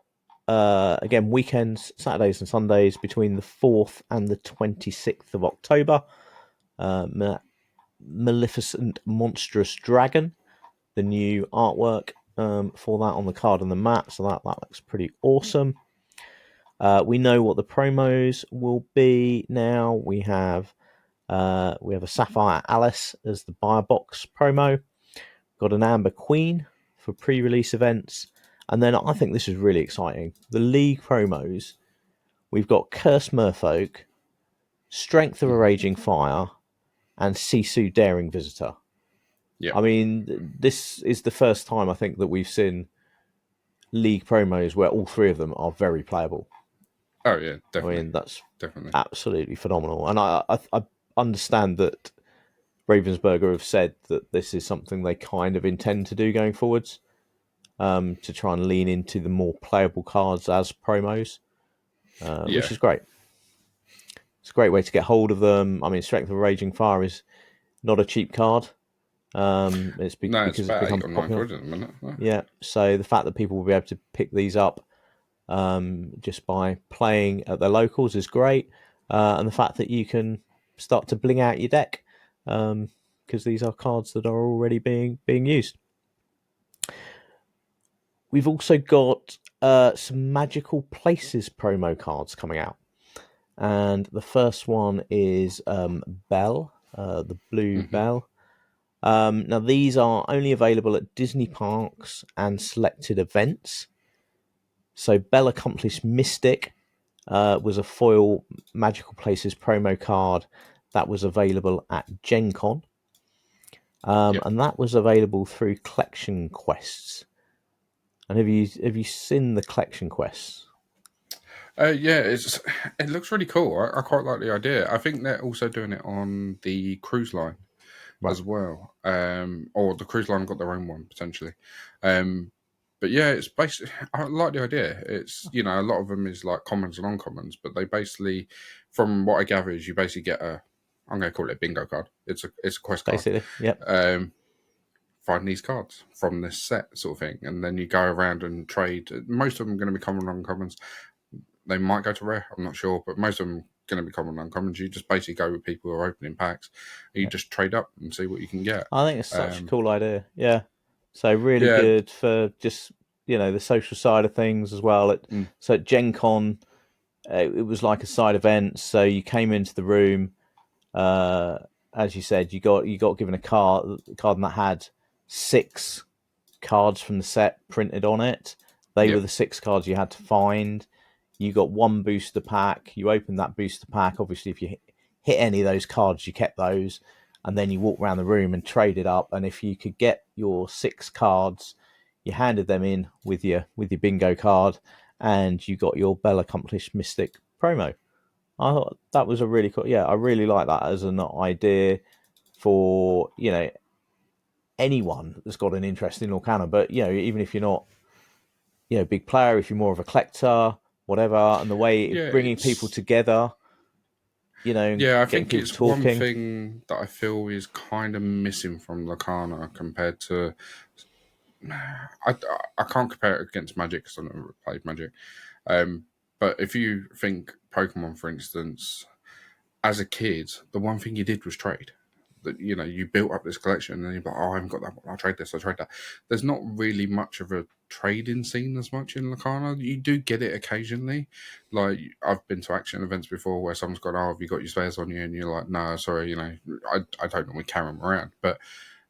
again weekends, Saturdays and Sundays between the 4th and the 26th of October. Maleficent Monstrous Dragon, the new artwork for that on the card and the mat, so that looks pretty awesome. We know what the promos will be now. We have a Sapphire Alice as the buyer box promo. Got an Amber Queen for pre-release events, and then I think this is really exciting. The League promos. We've got Curse Merfolk, Strength of a Hmm. Raging Fire, and Sisu Daring Visitor. Yeah. I mean, this is the first time I think that we've seen League promos where all three of them are very playable. Oh yeah, I definitely, mean, that's definitely. absolutely phenomenal. And I understand that Ravensburger have said that this is something they kind of intend to do going forwards, to try and lean into the more playable cards as promos, Yeah. which is great. It's a great way to get hold of them. I mean, Strength of Raging Fire is not a cheap card. It's No, it's because it's about become 8 or 9 popular. quid at the minute. No? Yeah, so the fact that people will be able to pick these up just by playing at their locals is great, and the fact that you can start to bling out your deck because these are cards that are already being used. We've also got some Magical Places promo cards coming out, and the first one is Belle, the blue Belle. Now these are only available at Disney parks and selected events. So Belle Accomplished Mystic was a foil Magical Places promo card that was available at Gen Con. And that was available through Collection Quests. And have you seen the Collection Quests? Yeah, it looks really cool. I quite like the idea. I think they're also doing it on the cruise line Right. as well, or the cruise line got their own one potentially. But yeah, it's basically I like the idea. It's a lot of them is like commons and uncommons, but they basically, from what I gather, is you basically get I'm going to call it a bingo card. It's a quest card. Basically, yep. Find these cards from this set sort of thing, and then you go around and trade. Most of them are going to be common and uncommons. They might go to rare, I'm not sure, but most of them are going to be common and uncommons. You just basically go with people who are opening packs. You just trade up and see what you can get. I think it's such a cool idea. Yeah. So really Yeah. good for just the social side of things as well. So at Gen Con, it was like a side event. So you came into the room, as you said, you got given a card that had 6 cards from the set printed on it. They were the 6 cards you had to find. You got 1 booster pack. You opened that booster pack. Obviously, if you hit any of those cards, you kept those, and then you walked around the room and traded up. And if you could get your 6 cards, you handed them in with your bingo card, and you got your Belle Accomplished Mystic promo. I thought that was a really cool. Yeah, I really like that as an idea for anyone that's got an interest in Lorcana. But even if you're not big player, if you're more of a collector, whatever, and the way Yeah, bringing people together, and I getting think people it's one talking. thing that I feel is kind of missing from Lorcana compared to. I can't compare it against Magic because I've never played Magic. But if you think Pokemon, for instance, as a kid, the one thing you did was trade. That you built up this collection, and then you're like, oh, I haven't got that one. I'll trade this. I'll trade that. There's not really much of a trading scene as much in Lorcana. You do get it occasionally. Like I've been to action events before where someone's gone, "Oh, have you got your spares on you?" And you're like, "No, sorry, I don't normally carry them around." But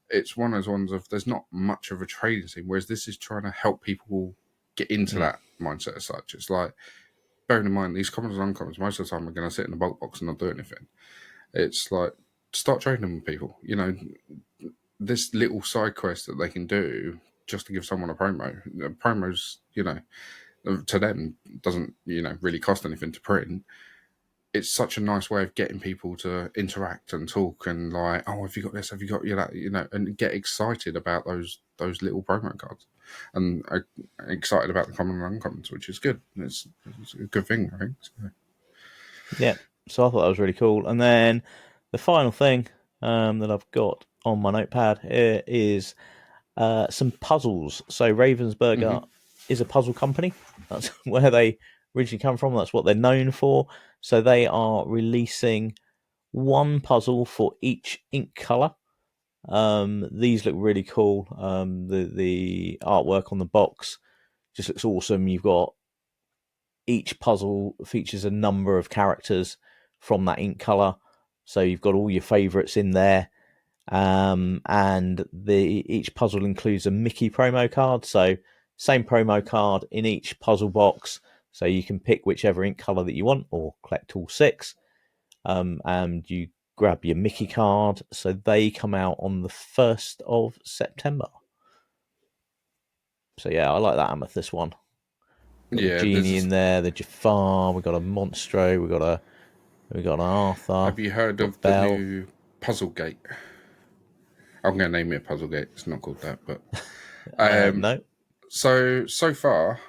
it's one of those ones of there's not much of a trading scene. Whereas this is trying to help people get into that mindset as such. It's like, bearing in mind these commons and uncommons most of the time are going to sit in the bulk box and not do anything. It's like, start trading with people. This little side quest that they can do just to give someone a promo. Promos, to them doesn't really cost anything to print. It's such a nice way of getting people to interact and talk and like, oh, have you got this? Have you got that? And get excited about those little promo cards, and excited about the common and uncommons, which is good. It's a good thing, I think. So. Yeah, so I thought that was really cool. And then the final thing that I've got on my notepad here is some puzzles. So Ravensburger is a puzzle company. That's where they originally come from. That's what they're known for. So they are releasing 1 puzzle for each ink color. These look really cool. The artwork on the box just looks awesome. You've got each puzzle features a number of characters from that ink color, so you've got all your favorites in there. And each puzzle includes a Mickey promo card, so same promo card in each puzzle box, so you can pick whichever ink color that you want or collect all 6. And you grab your Mickey card. So they come out on the 1st of September. So yeah, I like that Amethyst one. Got the genie in there, the Jafar. We got a Monstro. We got an Arthur. Have you heard of the new Puzzle Gate? I'm going to name it a Puzzle Gate. It's not called that, but no. So far,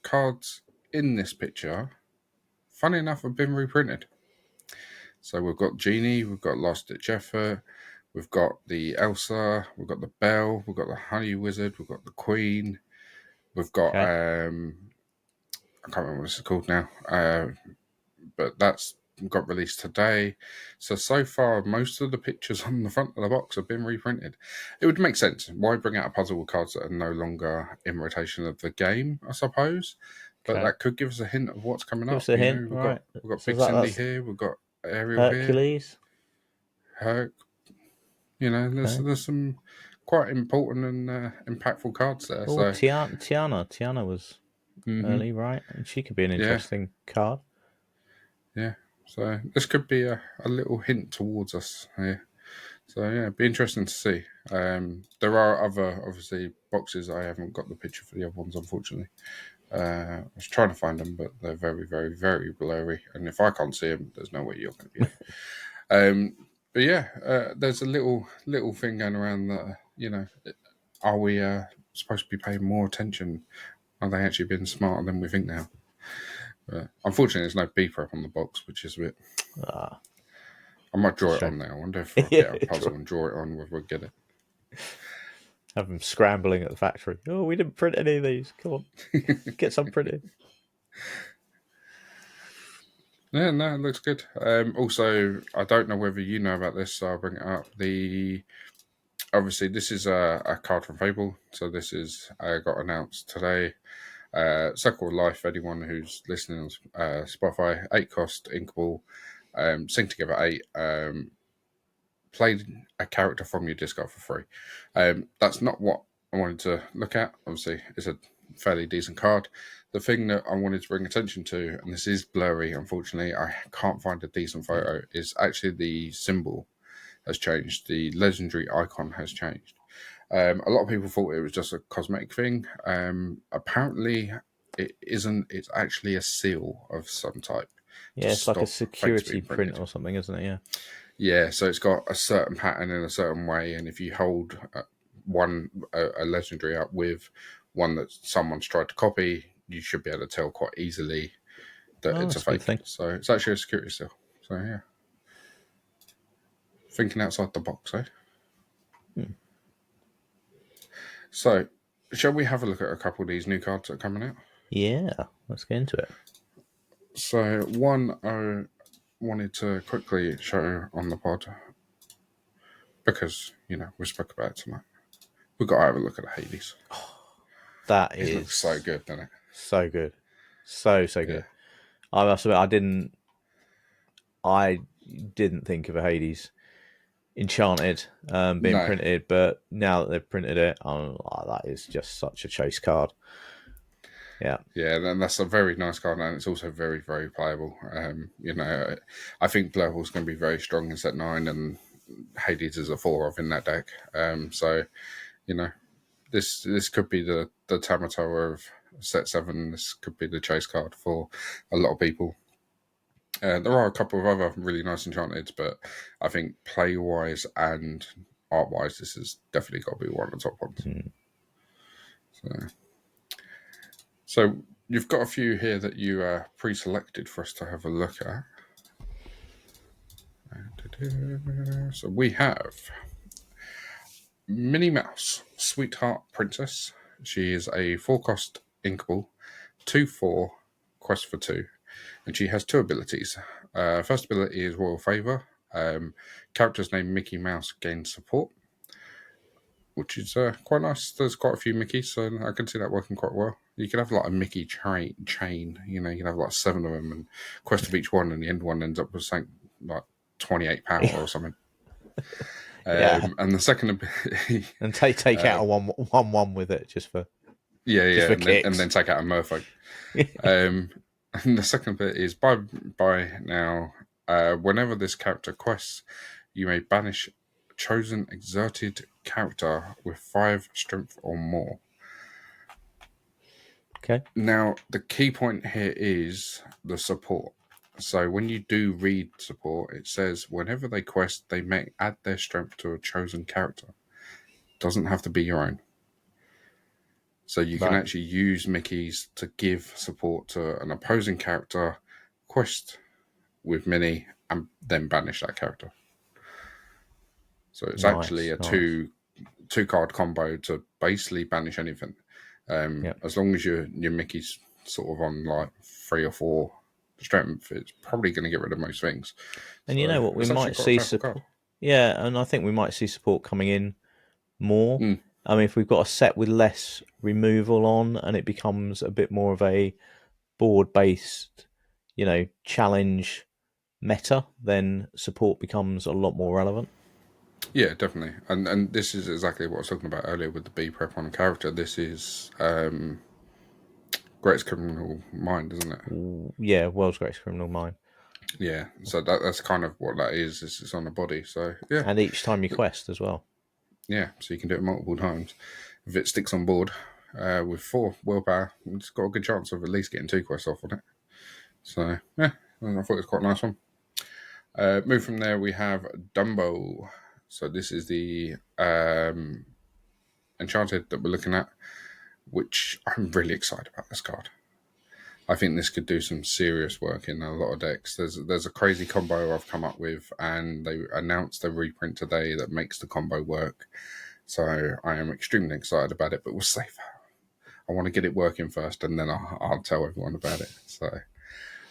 cards in this picture, funny enough, have been reprinted. So we've got Genie, we've got Last Ditch Effort, We've got the Elsa, we've got the Belle, we've got the Honey Wizard, we've got the Queen, we've got Okay. I can't remember what it's called now, but that's got released today. So far, most of the pictures on the front of the box have been reprinted. It would make sense. Why bring out a puzzle with cards that are no longer in rotation of the game, I suppose? But Okay. that could give us a hint of what's coming Give up. us a You hint. know, Right. we've got So Big Cindy that's here, we've got Ariel here, Hercules. Herc. You know, Okay. there's some quite important and impactful cards there. Oh, So, Tiana was early, right? And she could be an yeah, interesting card. yeah. So this could be a little hint towards us here. So yeah, it'd be interesting to see. There are other obviously boxes. I haven't got the picture for the other ones, unfortunately. I was trying to find them, but they're very, very, very blurry. And if I can't see them, there's no way you're going to be able. But yeah, there's a little thing going around that are we supposed to be paying more attention? Are they actually being smarter than we think now? But unfortunately, there's no beeper on the box, which is a bit. Ah, I might draw it shame. on there. I wonder if I'll get a puzzle and draw it on whether we'll get it. Have them scrambling at the factory. Oh, we didn't print any of these. Come on, get some printed. Yeah, no, it looks good. Also, I don't know whether you know about this, so I'll bring it up. Obviously, this is a card from Fabled, so this is got announced today. Circle of Life, anyone who's listening on Spotify, 8 cost, Inkable, Sing Together 8, play a character from your discard for free. That's not what I wanted to look at. Obviously, it's a fairly decent card. The thing that I wanted to bring attention to, and this is blurry, unfortunately, I can't find a decent photo, is actually the symbol has changed. The legendary icon has changed. A lot of people thought it was just a cosmetic thing. Apparently, it isn't. It's actually a seal of some type Yeah, to it's like a stop fakes security being print printed. or something, isn't it? Yeah. Yeah, so it's got a certain pattern in a certain way, and if you hold a legendary up with one that someone's tried to copy, you should be able to tell quite easily that Oh, it's a that's a good fake. thing. So it's actually a security seal. So yeah, thinking outside the box, eh? Hmm. So, shall we have a look at a couple of these new cards that are coming out? Yeah, let's get into it. So, one I wanted to quickly show on the pod because we spoke about it tonight. We've got to have a look at the Hades. That It looks so is good, doesn't it? so good, so Yeah. good. I must admit, I didn't think of a Hades Enchanted being No. printed, but now that they've printed it, that is just such a chase card. Yeah, Yeah, then that's a very nice card, and it's also very, very playable. I think Blur Hall's going to be very strong in set 9, and Hades is a 4 of in that deck. So, this could be the Tamatoa of set 7. This could be the chase card for a lot of people. There are a couple of other really nice enchanteds, but I think play wise and art wise, this has definitely got to be one of the top ones. So you've got a few here that you pre-selected for us to have a look at. So we have Minnie Mouse, Sweetheart Princess. She is a 4-cost Inkable, 2/4, quest for 2, and she has 2 abilities. First ability is Royal Favour. Characters named Mickey Mouse gain support, which is quite nice. There's quite a few Mickeys, so I can see that working quite well. You could have like a Mickey chain, you can have like 7 of them and quest of each one, and the end one ends up with something like 28 power or something. yeah, And the second ability, and take out a one with it just for yeah, for and kicks. then take out a Merfolk. And the second bit is by now, whenever this character quests, you may banish a chosen exerted character with 5 strength or more. Okay. Now, the key point here is the support. So when you do read support, it says whenever they quest, they may add their strength to a chosen character. Doesn't have to be your own. So you can actually use Mickey's to give support to an opposing character, quest with Minnie, and then banish that character. So it's actually a nice. two card combo to basically banish anything. Yep. As long as your Mickey's sort of on like 3 or 4 strength, it's probably going to get rid of most things. And So you know what? We it's actually might quite a see powerful card. support. Yeah, and I think we might see support coming in more. Mm. I mean, if we've got a set with less removal on and it becomes a bit more of a board based, challenge meta, then support becomes a lot more relevant. Yeah, definitely. And this is exactly what I was talking about earlier with the B prep on a character. This is Greatest Criminal Mind, isn't it? Yeah, World's Greatest Criminal Mind. Yeah. So that's kind of what that is. It's on the body. So yeah, And each time you quest as well. yeah. So you can do it multiple times. If it sticks on board with 4 willpower, it's got a good chance of at least getting 2 quests off on it. So yeah, I thought it was quite a nice one. Move from there, we have Dumbo. So this is the Enchanted that we're looking at, which I'm really excited about this card. I think this could do some serious work in a lot of decks. There's a crazy combo I've come up with, and they announced a reprint today that makes the combo work. So I am extremely excited about it, but we'll save. I want to get it working first, and then I'll tell everyone about it. So,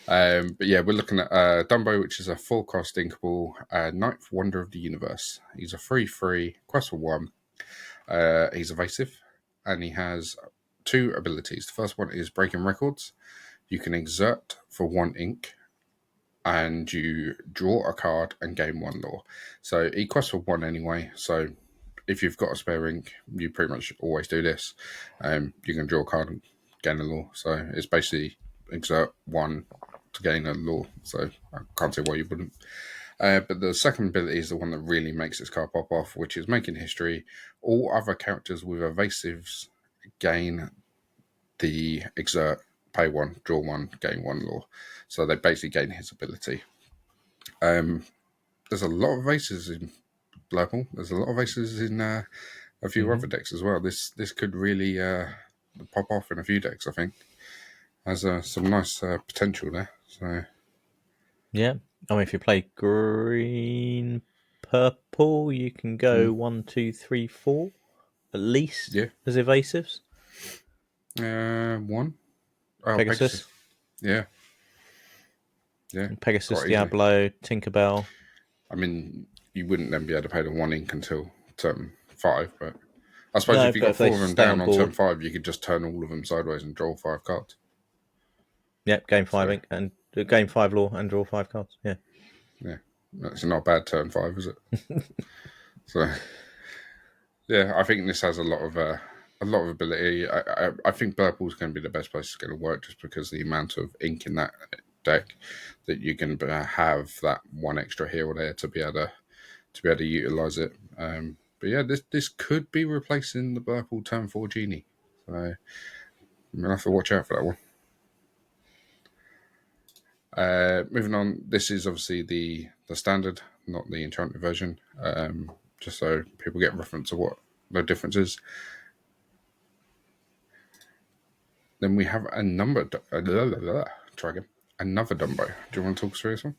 but yeah, we're looking at Dumbo, which is a 4-cost Inkable, 9th Wonder of the Universe. He's a 3/3, quest for 1. He's evasive, and he has 2 abilities. The first one is Breaking Records. You can exert for 1 ink, and you draw a card and gain 1 lore. So he quests for 1 anyway. So if you've got a spare ink, you pretty much always do this. You can draw a card and gain a lore. So it's basically exert 1 to gain a lore. So I can't see why you wouldn't. But the second ability is the one that really makes this card pop off, which is Making History. All other characters with evasives gain the exert, pay 1, draw 1, gain 1 lore. So they basically gain his ability. There's a lot of aces in Blurple. There's a lot of aces in a few other decks as well. This could really pop off in a few decks, I think. Has some nice potential there. So Yeah. I mean, if you play green, purple, you can go 1, 2, 3, 4 at least yeah, as evasives. 1. Oh, Pegasus. Yeah. Pegasus, Quite easily. Diablo, Tinkerbell. I mean, you wouldn't then be able to pay the 1 ink until turn 5, but I suppose No, if you but got if they 4 of them stay down on on turn board, 5, you could just turn all of them sideways and draw 5 cards. yep, game 5 So ink and game 5 lore and draw 5 cards. Yeah. yeah, that's not a bad turn 5, is it? So yeah, I think this has a lot of ability. I think purple's going to be the best place it's going to work, just because the amount of ink in that deck that you can have that 1 extra here or there to be able to utilize it. But yeah, this could be replacing the purple turn 4 genie. So I'm gonna have to watch out for that one. Moving on, this is obviously the standard, not the enchanted version. Just so people get reference to what the difference is. Then we have a number. Try again. Another Dumbo. Do you want to talk us through this one?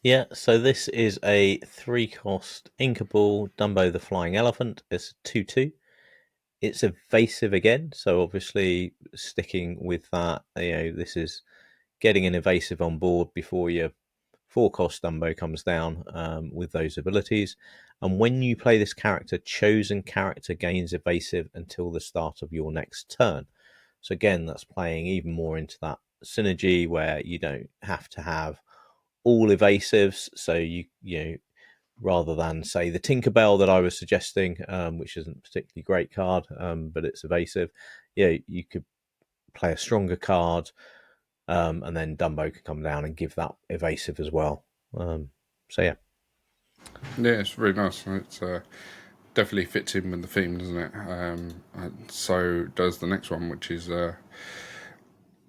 Yeah, so this is a 3-cost Inkable Dumbo the Flying Elephant. It's a 2/2. It's evasive again, so obviously sticking with that, this is getting an evasive on board before your 4-cost Dumbo comes down with those abilities. And when you play this character, chosen character gains evasive until the start of your next turn. So again, that's playing even more into that synergy where you don't have to have all evasives. So rather than say the Tinkerbell that I was suggesting, which isn't a particularly great card, but it's evasive. You could play a stronger card, and then Dumbo could come down and give that evasive as well. So yeah. Yeah, it's really nice. It's definitely fits in with the theme, doesn't it? So does the next one, which is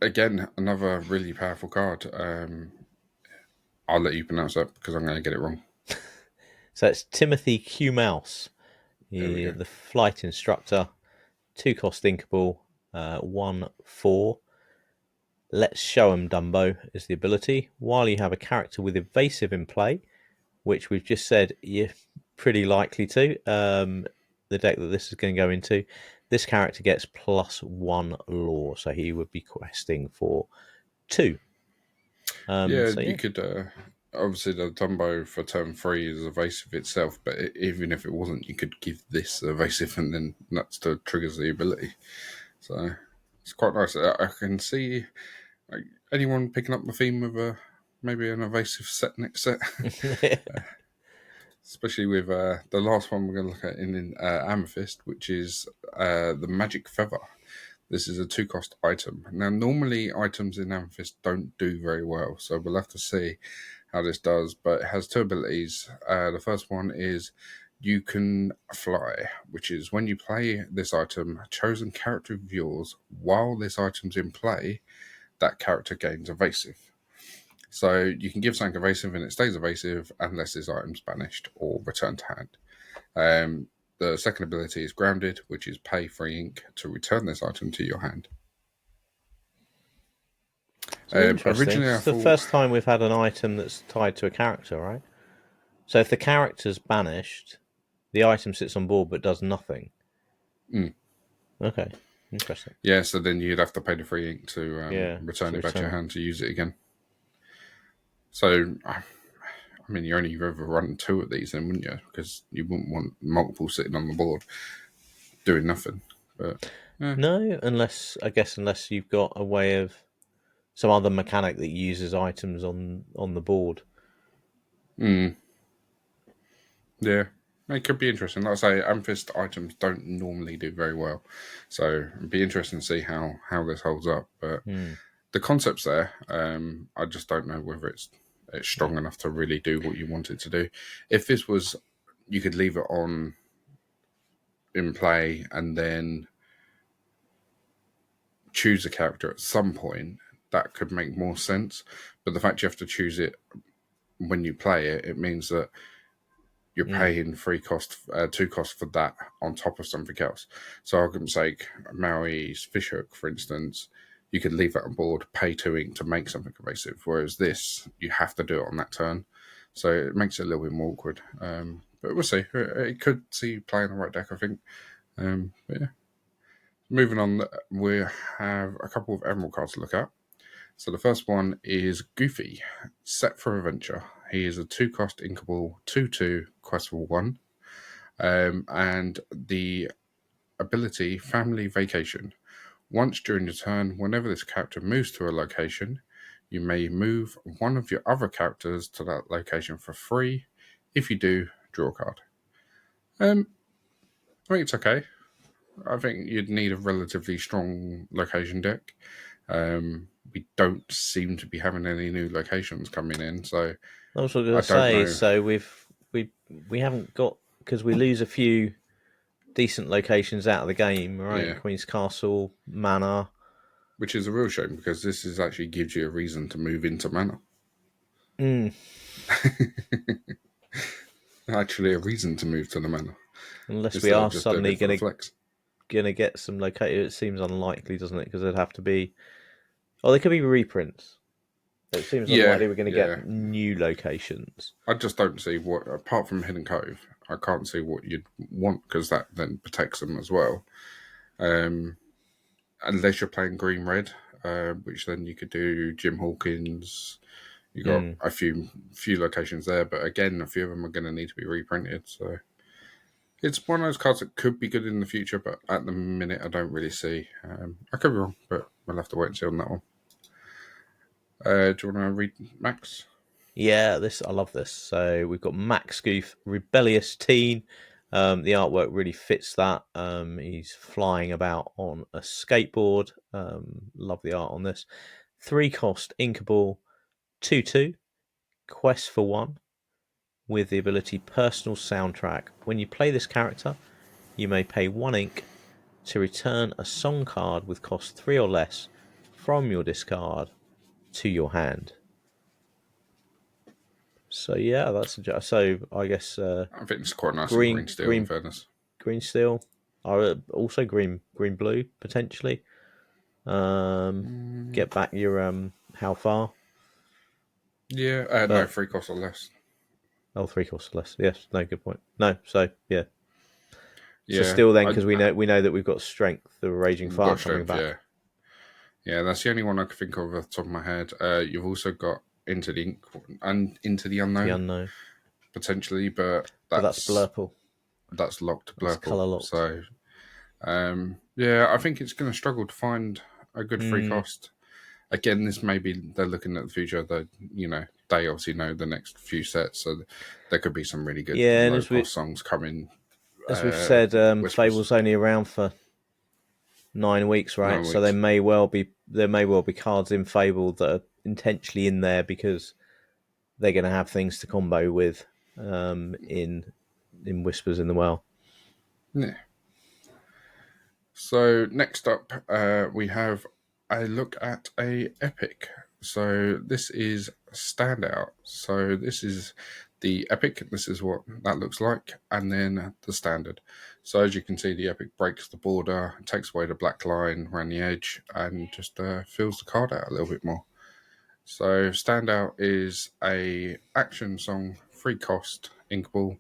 again another really powerful card. I'll let you pronounce that because I'm going to get it wrong. So it's Timothy Q Mouse, There we go. the flight instructor, 2-cost Inkable, 1/4. Let's show 'em Dumbo is the ability. While you have a character with evasive in play, which we've just said you pretty likely to. The deck that this is going to go into, this character gets +1 lore, so he would be questing for 2. You could. Obviously, the Dumbo for turn 3 is evasive itself, but even if it wasn't, you could give this evasive, and then that still triggers the ability. So it's quite nice. I can see anyone picking up the theme of maybe an evasive set next set. Especially with the last one we're going to look at in Amethyst, which is the Magic Feather. This is a 2-cost item. Now, normally items in Amethyst don't do very well, so we'll have to see how this does, but it has 2 abilities. The first one is you can fly, which is when you play this item, a chosen character of yours, while this item's in play, that character gains evasive. So you can give something evasive and it stays evasive unless this item's banished or returned to hand. The second ability is Grounded, which is pay 3 ink to return this item to your hand. Interesting. It's the first time we've had an item that's tied to a character, right? So if the character's banished, the item sits on board but does nothing. Okay, interesting. Yeah, so then you'd have to pay the 3 ink to return it back to your hand to use it again. So, I mean, you only ever run 2 of these then, wouldn't you? Because you wouldn't want multiple sitting on the board doing nothing. But no, unless you've got a way of some other mechanic that uses items on the board. Yeah, it could be interesting. Like I say, Amethyst items don't normally do very well, so it'd be interesting to see how this holds up. But the concept's there. I just don't know whether it's strong enough to really do what you want it to do. If this was, you could leave it on in play and then choose a character at some point, that could make more sense. But the fact you have to choose it when you play it, it means that you're paying 2 costs for that on top of something else. So, argument's sake, Maui's Fishhook, for instance, you could leave that on board, pay 2 ink to make something evasive. Whereas this, you have to do it on that turn. So it makes it a little bit more awkward. But we'll see. It could see playing the right deck, I think. But yeah. Moving on, we have a couple of Emerald cards to look at. So the first one is Goofy, set for adventure. He is a 2-cost inkable 2/2 quest for 1. And the ability Family Vacation. Once during your turn, whenever this character moves to a location, you may move one of your other characters to that location for free. If you do, draw a card. I think it's okay. I think you'd need a relatively strong location deck. We don't seem to be having any new locations coming in, so I was going to say. So we haven't got, because we lose a few decent locations out of the game, right? Yeah. Queen's Castle, Manor, which is a real shame because this is actually gives you a reason to move into Manor. Actually, a reason to move to the Manor, unless we are suddenly going to get some location. It seems unlikely, doesn't it? Because there'd have to be, they could be reprints. It seems unlikely we're going to get new locations. I just don't see what, apart from Hidden Cove, I can't see what you'd want because that then protects them as well. Unless you're playing green-red, which then you could do Jim Hawkins. You got a few locations there, but again, a few of them are going to need to be reprinted. So it's one of those cards that could be good in the future, but at the minute, I don't really see. I could be wrong, but we'll have to wait and see on that one. Do you want to read Max? Yeah, I love this. So we've got Max Goof, Rebellious Teen. The artwork really fits that. He's flying about on a skateboard. Love the art on this. 3-cost inkable 2/2 quest for 1 with the ability Personal Soundtrack. When you play this character, you may pay 1 ink to return a song card with cost 3 or less from your discard to your hand. So yeah, so I guess I think it's quite nice green steel. In fairness, green steel, also green blue potentially. Get back your how far? Yeah, no, 3 costs or less. Oh, 3 costs less. Yes, no, good point. No, so yeah. So Yeah, still then, because we know that we've got Strength, the Raging we've Fire got coming strength. back. Yeah, yeah, that's the only one I can think of off the top of my head. You've also got Into the Ink and Into the The Unknown Unknown, potentially, but but that's Blurple. that's locked to That's Blurple. color locked. So yeah, I think it's going to struggle to find a good free cost. Again, this may be they're looking at the future. They obviously know the next few sets, so there could be some really good Yeah, and low cost songs coming. as we've said, Whispers, Fable's only around for 9 weeks, right? 9 weeks. So there may well be cards in Fable that are intentionally in there because they're going to have things to combo with in Whispers in the Well. Yeah. So next up, we have a look at a epic. So this is Standout. So this is the epic. This is what that looks like, and then the standard. So as you can see, the epic breaks the border, takes away the black line around the edge, and just fills the card out a little bit more. So Standout is a action song, free cost, inkable.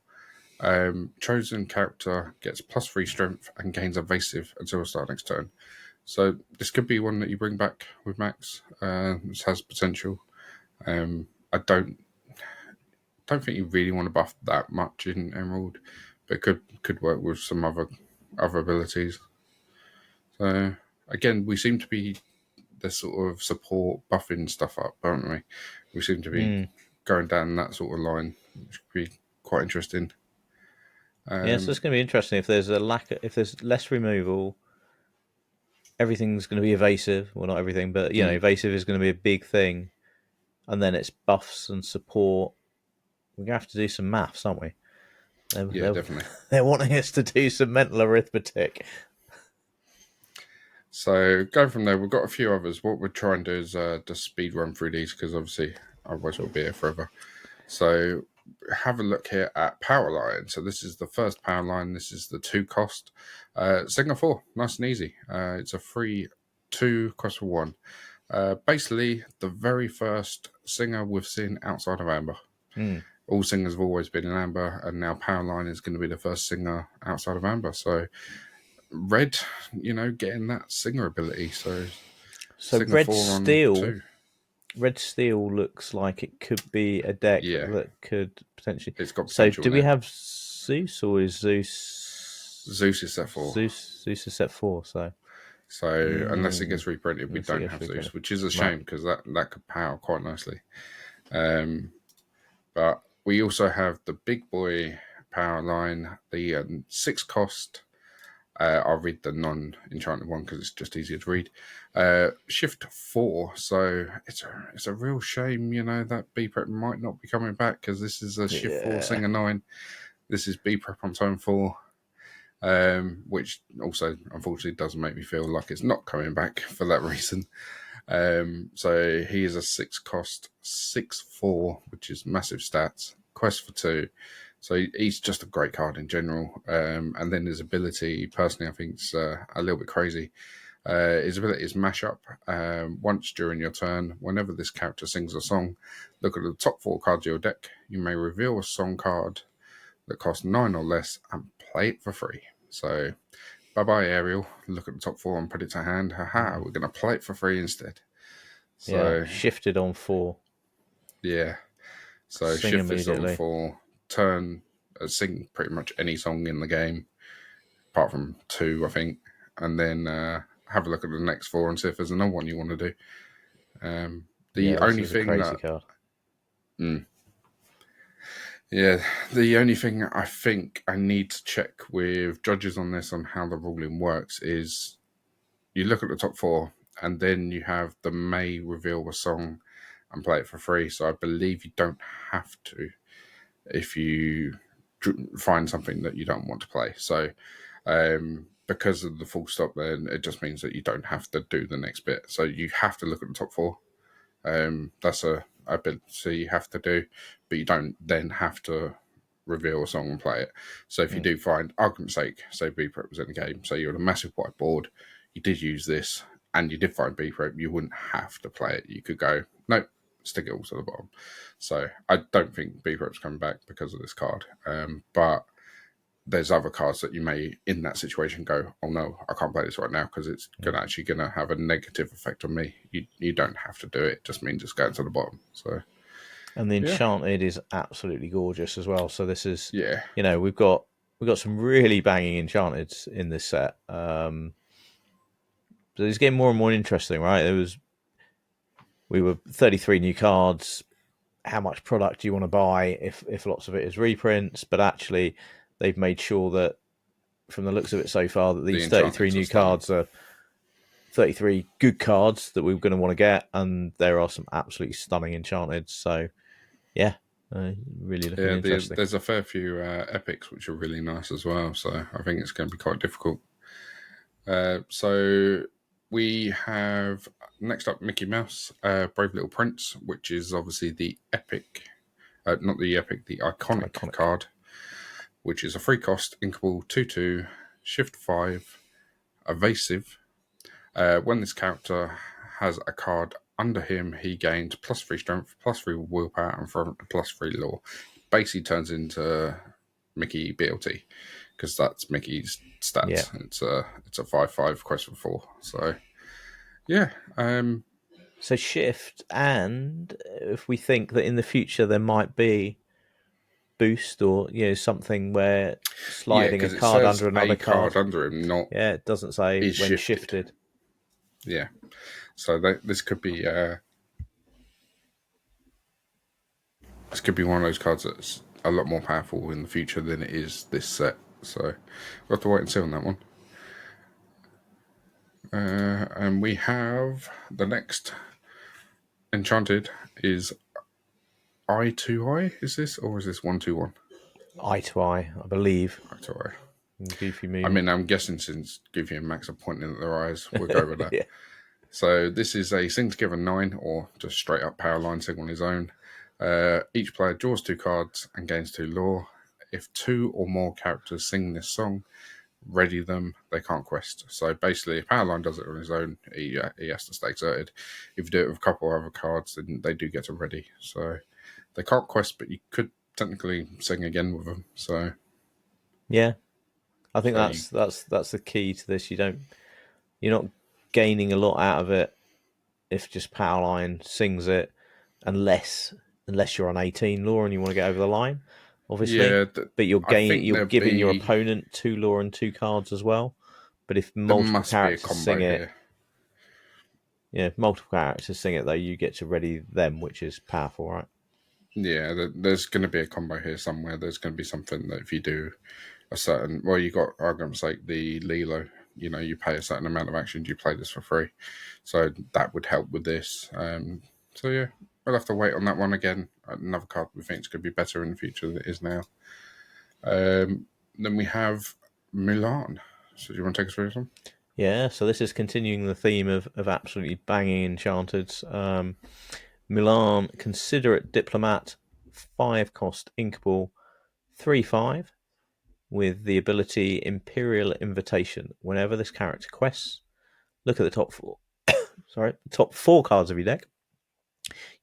Chosen character gets +3 strength and gains evasive until the start next turn. So this could be one that you bring back with Max. This has potential. I don't think you really want to buff that much in Emerald, but could work with some other abilities. So again, we seem to be the sort of support buffing stuff up, aren't we? We seem to be going down that sort of line, which could be quite interesting. Yeah, so it's going to be interesting if there's if there's less removal. Everything's going to be evasive. Well, not everything, but evasive is going to be a big thing. And then it's buffs and support. We're going to have to do some maths, aren't we? Yeah, definitely. They're wanting us to do some mental arithmetic. So going from there, we've got a few others. What we're trying to do is just speed run through these because obviously otherwise we'll be here forever. So have a look here at Power Line. So this is the first Power Line. This is the 2 cost. Signal 4, nice and easy. It's a free 2 cost for 1. Basically, the very first singer we've seen outside of Amber. All singers have always been in Amber, and now Power Line is going to be the first singer outside of Amber. So Red, getting that singer ability. So Red Steel. Red Steel looks like it could be a deck that could potentially. It's got potential. So do we have Zeus, or is Zeus? Zeus is set 4. Zeus is set 4. So unless it gets reprinted, we don't have Zeus, which is a shame because that could power quite nicely. But we also have the big boy Power Line, the 6 cost. I'll read the non-enchanted one because it's just easier to read. Shift 4, so it's a real shame, that B-Prep might not be coming back because this is a Shift 4 Singer 9. This is B-Prep on turn 4, which also unfortunately does make me feel like it's not coming back for that reason. So he is a 6 cost, 6/4, which is massive stats. Quest for 2. So he's just a great card in general. And then his ability, personally, I think is a little bit crazy. His ability is Mashup. Once during your turn, whenever this character sings a song, look at the top 4 cards of your deck. You may reveal a song card that costs 9 or less and play it for free. So bye-bye, Ariel. Look at the top 4 and put it to hand. Haha, we're going to play it for free instead. So shifted on 4. Yeah. So Sing shift this immediately. on 4. Turn, sing pretty much any song in the game, apart from 2, I think. And then have a look at the next 4 and see if there's another one you want to do. The only thing crazy card. Yeah, the only thing I think I need to check with judges on this, on how the ruling works, is you look at the top 4 and then you have the may reveal a song and play it for free. So I believe you don't have to if you find something that you don't want to play. So because of the full stop, then it just means that you don't have to do the next bit. So you have to look at the top 4. That's a bit so you have to do, but you don't then have to reveal a song and play it. So if you do find, argument's sake, say B-Prep was in the game, so you're on a massive whiteboard, you did use this, and you did find B-Prep, you wouldn't have to play it. You could go, nope, stick it all to the bottom. So I don't think B-Prep's coming back because of this card. But there's other cards that you may, in that situation, go, oh no, I can't play this right now because it's actually going to have a negative effect on me. You don't have to do it. It just means it's going to the bottom. So, and the Enchanted is absolutely gorgeous as well. So this is, yeah, we've got some really banging Enchanteds in this set. So it's getting more and more interesting, right? We were 33 new cards. How much product do you want to buy if lots of it is reprints? But actually, they've made sure that, from the looks of it so far, that these 33 new cards are 33 good cards that we're going to want to get, and there are some absolutely stunning Enchanted. So, yeah, really looking interesting. There's a fair few epics which are really nice as well. So I think it's going to be quite difficult. So we have next up Mickey Mouse, Brave Little Prince, which is obviously the epic, not the epic, the iconic card, which is a free cost, inkable 2/2, shift 5, evasive. When this character has a card under him, he gains +3 strength, +3 willpower, and +3 lore. Basically turns into Mickey BLT because that's Mickey's stats. Yeah. It's a 5/5 quest for 4. So yeah. So shift, and if we think that in the future there might be boost or something where sliding a card under another card under him, not it doesn't say when shifted. Yeah, so this could be one of those cards that's a lot more powerful in the future than it is this set. So we'll have to wait and see on that one. And we have the next Enchanted is Eye to Eye. Is this, or is this 1/2/1? Eye to Eye, I believe. Eye to Eye. Goofy meme. I mean, I'm guessing since Goofy and Max are pointing at their eyes, we'll go with that. Yeah. So this is a sing together 9, or just straight up power line sing on his own. Each player draws 2 cards and gains 2 lore. If 2 or more characters sing this song, ready them, they can't quest. So basically, if Powerline does it on his own, he has to stay exerted. If you do it with a couple of other cards, then they do get to ready. So they can't quest, but you could technically sing again with them. So yeah, I think that's the key to this. You're not gaining a lot out of it if just Powerline sings it, unless you're on 18 lore and you want to get over the line, obviously. Yeah, but you're giving your opponent 2 lore and 2 cards as well. But if multiple characters sing it, multiple characters sing it, though, you get to ready them, which is powerful, right? Yeah, there's going to be a combo here somewhere. There's going to be something that if you do a certain, well, you got, argument's sake, the Lilo, you pay a certain amount of actions, you play this for free. So that would help with this. So yeah, we'll have to wait on that one again. Another card we think is going to be better in the future than it is now. Then we have Mulan. So do you want to take us through this one? Yeah, so this is continuing the theme of absolutely banging Enchanteds. Mulan, Considerate Diplomat, 5 cost inkable, 3/5, with the ability Imperial Invitation. Whenever this character quests, look at the top 4. Top 4 cards of your deck.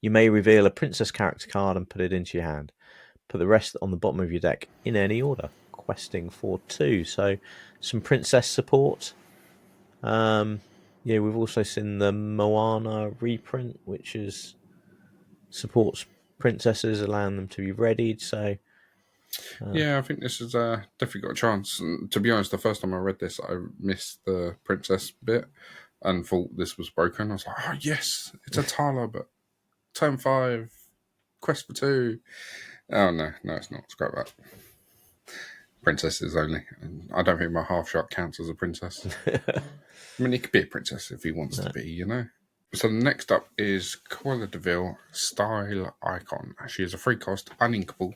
You may reveal a princess character card and put it into your hand. Put the rest on the bottom of your deck in any order. Questing for 2. So some princess support. We've also seen the Moana reprint, which supports princesses, allowing them to be readied. So yeah, I think this is definitely got a chance. And to be honest, the first time I read this, I missed the princess bit and thought this was broken. I was like, oh yes, it's a Tala, but turn 5, quest for 2. Oh no, it's not. Scrap that. Princesses only. I don't think my half shot counts as a princess. I mean, he could be a princess if he wants to be, So next up is Cruella de Vil, Style Icon. She is a free cost, uninkable,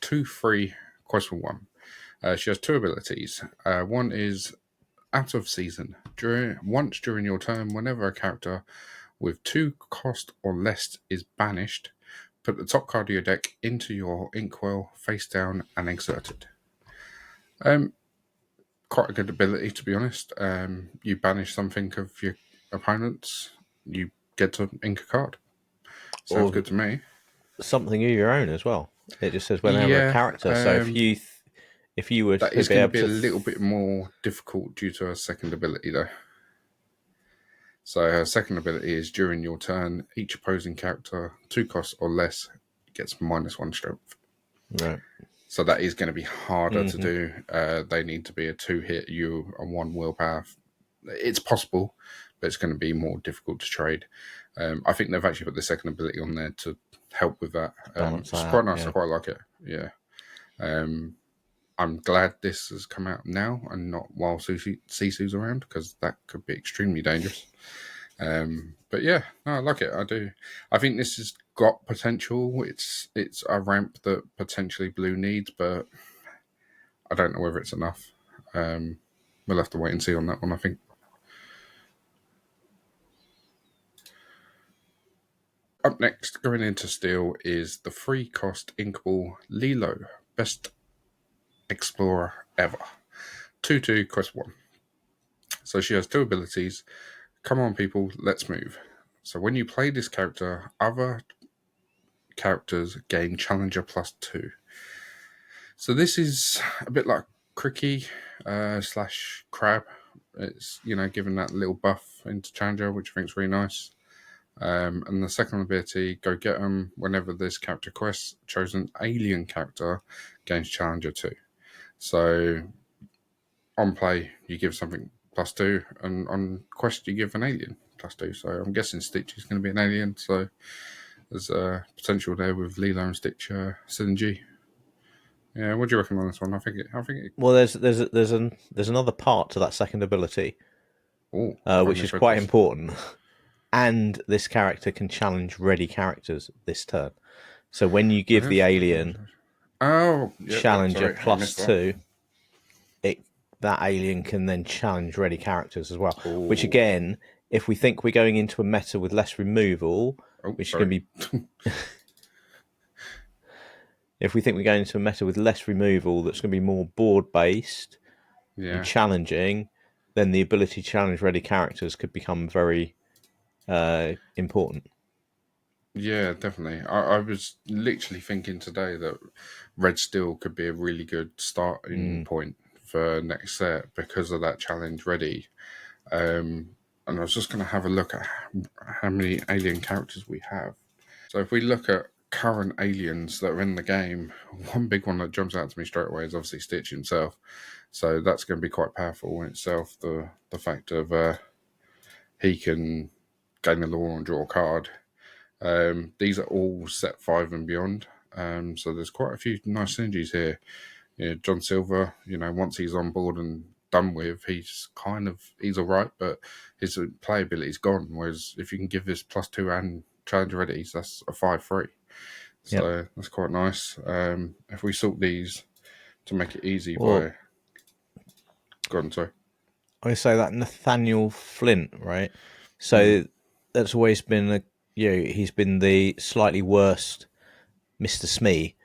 2 free, quest for 1. She has 2 abilities. One is out of season. Once during your turn, whenever a character with 2 cost or less is banished, put the top card of your deck into your inkwell, face down, and exert it. Quite a good ability, to be honest. You banish something of your opponents, you get to ink a card. Sounds or good to me. something of your own as well. It just says whenever a Yeah, character. So if you were that to is be going to able be a to, little bit more difficult due to her second ability, though. So her second ability is during your turn, each opposing character, 2 costs or less, gets -1 strength. right. So that is going to be harder to Mm-hmm. do. They need to be a 2-hit, you a 1 willpower. It's possible, but it's going to be more difficult to trade. I think they've actually put the second ability on there to help with that. Balance It's that quite out. nice. Yeah. I quite like it. Yeah. I'm glad this has come out now and not while Sisu's around, because that could be extremely dangerous. But yeah, no, I like it. I do. I think this has got potential. It's a ramp that potentially Blue needs, but I don't know whether it's enough. We'll have to wait and see on that one, I think. Up next, going into Steel, is the 3-cost Inkable Lilo, best explorer ever. 2/2, quest 1. So she has 2 abilities. Come on, people, let's move. So when you play this character, other characters gain Challenger +2. So this is a bit like Cricky / Crab. It's, given that little buff into Challenger, which I think is really nice. And the second ability, go get them. Whenever this character quests, chosen alien character gains Challenger 2. So on play, you give something +2, and on quest, you give an alien +2. So I'm guessing Stitch is going to be an alien. So there's potential there with Lilo and Stitch synergy. Yeah, what do you reckon on this one? I think it. Well, there's another part to that second ability, Oh, have I which is misread quite this? important. And this character can challenge ready characters this turn. So when you give the alien Oh, yeah. Challenger Sorry, I missed that. +2, that alien can then challenge ready characters as well. Which Oh, again, if we think we're going into a meta with less removal, which is going sorry. to be if we think we're going into a meta with less removal, that's going to be more board based and Yeah, challenging, then the ability to challenge ready characters could become very important. yeah, definitely. I was literally thinking today that Red Steel could be a really good starting point for next set because of that challenge ready. And I was just going to have a look at how many alien characters we have. So if we look at current aliens that are in the game, one big one that jumps out to me straight away is obviously Stitch himself. So that's going to be quite powerful in itself. The fact of he can gain the law and draw a card. These are all set 5 and beyond. So there's quite a few nice synergies here. John Silver, once he's on board and done with, he's all right, but his playability's gone. Whereas if you can give this +2 and challenge readies, that's a 5/3. So that's quite nice. If we sort these to make it easy Well, go on, sorry. I say that Nathaniel Flint, right? So that's always been he's been the slightly worst Mr. Smee,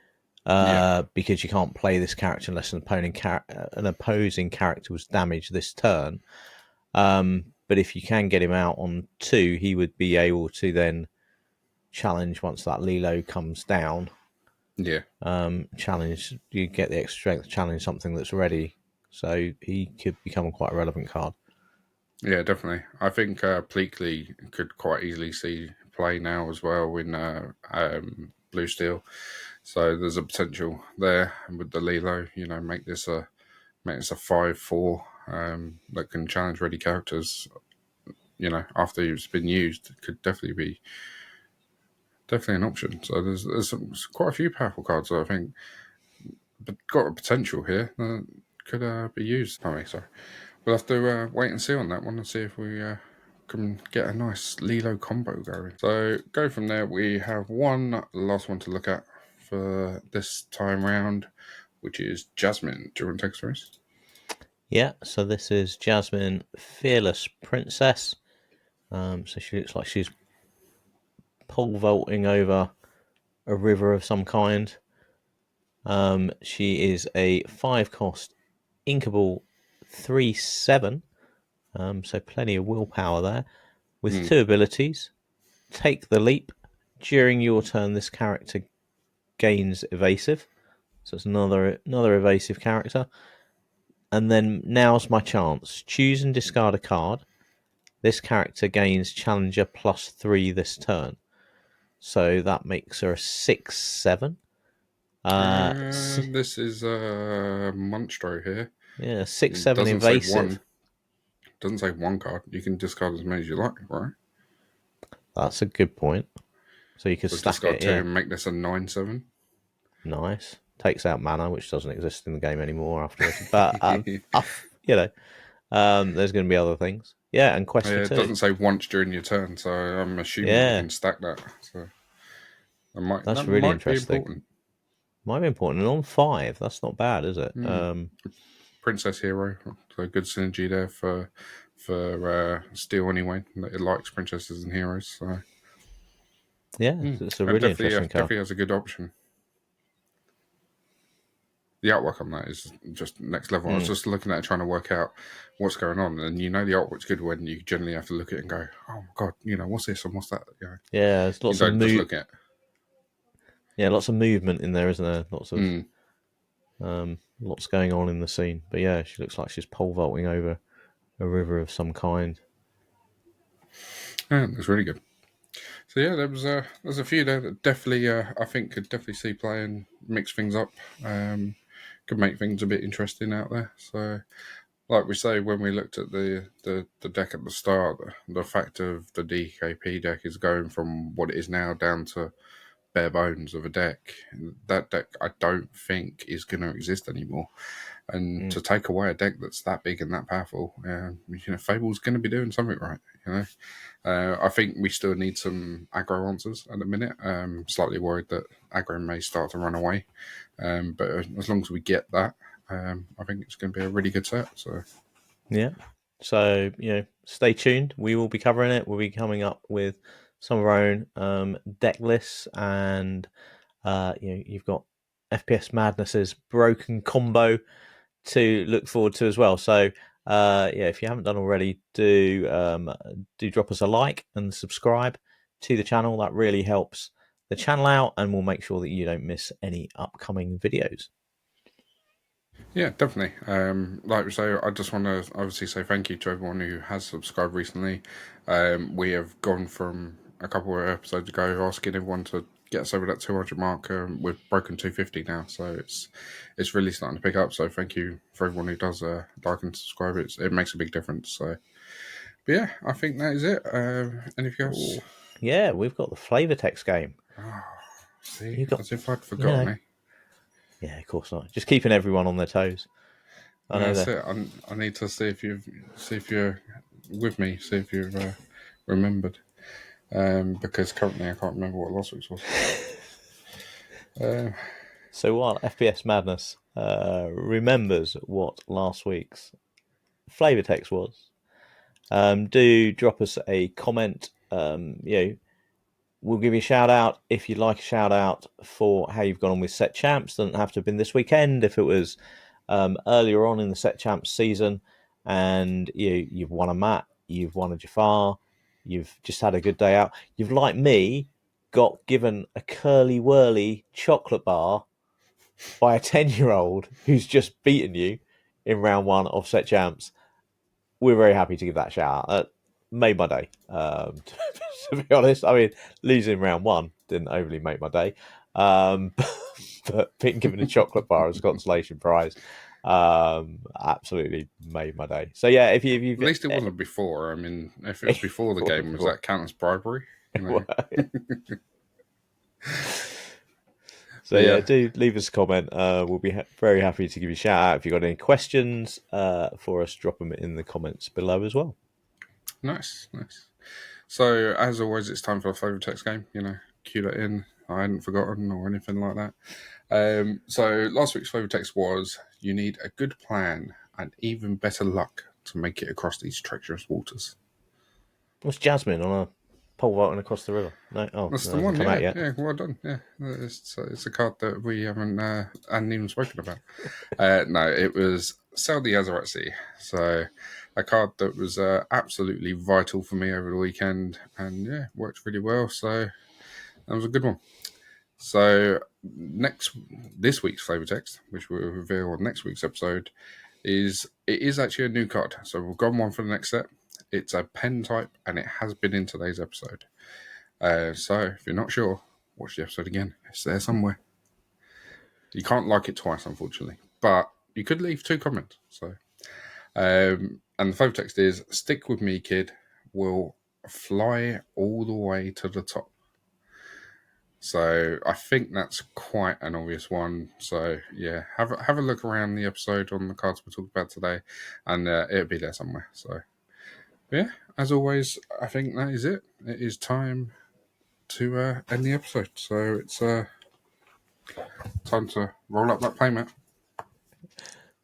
Yeah, because you can't play this character unless an opposing character was damaged this turn. But if you can get him out on 2, he would be able to then challenge once that Lilo comes down. yeah. Challenge, you get the extra strength to challenge something that's ready. So he could become quite a relevant card. Yeah, definitely. I think Pleakley could quite easily see play now as well in Blue Steel. So there's a potential there with the Lilo. Make this a 5/4 that can challenge ready characters. After it's been used, it could definitely be an option. So there's quite a few powerful cards that I think but got a potential here that could be used. Sorry. We'll have to wait and see on that one and see if we can get a nice Lilo combo going. So go from there. We have one last one to look at for this time round, which is Jasmine. Do you want to take us through this? Yeah, so this is Jasmine, Fearless Princess. So she looks like she's pole vaulting over a river of some kind. She is a 5-cost Inkable 3/7. So plenty of willpower there. With 2 abilities: Take the Leap, during your turn, this character gains evasive. So it's another evasive character. And then now's my chance. Choose and discard a card. This character gains Challenger +3 this turn. So that makes her a 6/7. This is Monstro here. Yeah, 6/7 Doesn't evasive. Doesn't say one card. You can discard as many as you like, right? That's a good point. So you could stack discard it, 2 yeah. and make this a 9/7. Nice. Takes out mana, which doesn't exist in the game anymore afterwards. But you know, there's going to be other things. Yeah, and quest for 2. It doesn't say once during your turn, so I'm assuming you can stack that. So that's really interesting. Be important. Might be important. And on 5, that's not bad, is it? Princess Hero, so good synergy there for Steel anyway. It likes princesses and heroes. So yeah, it's a really interesting card. Definitely has a good option. The artwork on that is just next level. I was just looking at it, trying to work out what's going on, and the artwork's good when you generally have to look at it and go, "Oh my god, what's this and what's that?" Yeah, there's lots of just look at it. Yeah, lots of movement in there, isn't there? Lots of lots going on in the scene. But yeah, she looks like she's pole vaulting over a river of some kind. Yeah, that's really good. So yeah, there's a few there that definitely I think could definitely see play and mix things up. Could make things a bit interesting out there. So, like we say, when we looked at the deck at the start, the fact of the DKP deck is going from what it is now down to bare bones of a deck. That deck I don't think is going to exist anymore. And to take away a deck that's that big and that powerful, Fable's going to be doing something right. I think we still need some aggro answers at the minute. Slightly worried that aggro may start to run away, but as long as we get that, I think it's going to be a really good set. So yeah, so stay tuned. We will be covering it. We'll be coming up with some of our own deck lists, and you've got FPS Madness's broken combo to look forward to as well. So if you haven't done already, do drop us a like and subscribe to the channel. That really helps the channel out, and we'll make sure that you don't miss any upcoming videos. Yeah, definitely. Like we say, I just want to obviously say thank you to everyone who has subscribed recently. We have gone from a couple of episodes ago asking everyone to get us over that 200 mark. We've broken 250 now, so it's really starting to pick up. So thank you for everyone who does like and subscribe. It makes a big difference. So, but yeah, I think that is it. Anything else? Yeah, we've got the flavor text game. Oh, see, as if I'd forgotten. You know, yeah, of course not. Just keeping everyone on their toes. That's it. I need to see if you're with me. See if you've remembered. Because currently I can't remember what last week's was. So while FPS Madness remembers what last week's flavor text was, do drop us a comment. We'll give you a shout out if you'd like a shout out for how you've gone on with set champs. Doesn't have to have been this weekend. If it was earlier on in the set champs season, and you've won a mat, you've won a Jafar, you've just had a good day out. You've, like me, got given a curly whirly chocolate bar by a 10-year-old who's just beaten you in round 1 of set champs. We're very happy to give that shout out. Made my day. To be honest, I mean, losing round 1 didn't overly make my day. But being given a chocolate bar as a consolation prize absolutely made my day. So yeah, if you at least it wasn't before. I mean, if it was before the game, was that count as bribery? So yeah, do leave us a comment. We'll be very happy to give you a shout out. If you've got any questions for us, drop them in the comments below as well. Nice. So as always, it's time for the flavor text game. Cue that in. I hadn't forgotten or anything like that. So last week's flavor text was: you need a good plan and even better luck to make it across these treacherous waters. What's Jasmine on a pole vaulting across the river? No, that's the one. Yeah, well done. Yeah, it's a card that we hadn't even spoken about. No, it was Saudi Azaratsi. So a card that was absolutely vital for me over the weekend, and worked really well. So That was a good one. So this week's flavor text, which we'll reveal on next week's episode, is actually a new card. So we've gone one for the next set. It's a pen type, and it has been in today's episode. So if you're not sure, watch the episode again. It's there somewhere. You can't like it twice, unfortunately, but you could leave 2 comments. So, and the flavor text is: "Stick with me, kid. We'll fly all the way to the top." So I think that's quite an obvious one. So yeah, have a look around the episode on the cards we talked about today, and it'll be there somewhere. So yeah, as always, I think that is it. It is time to end the episode. So it's time to roll up that playmat.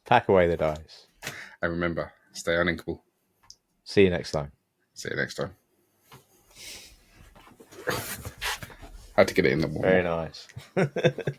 Pack away the dice. And remember, stay uninkable. See you next time. See you next time. Had to get it in the wall. Very nice.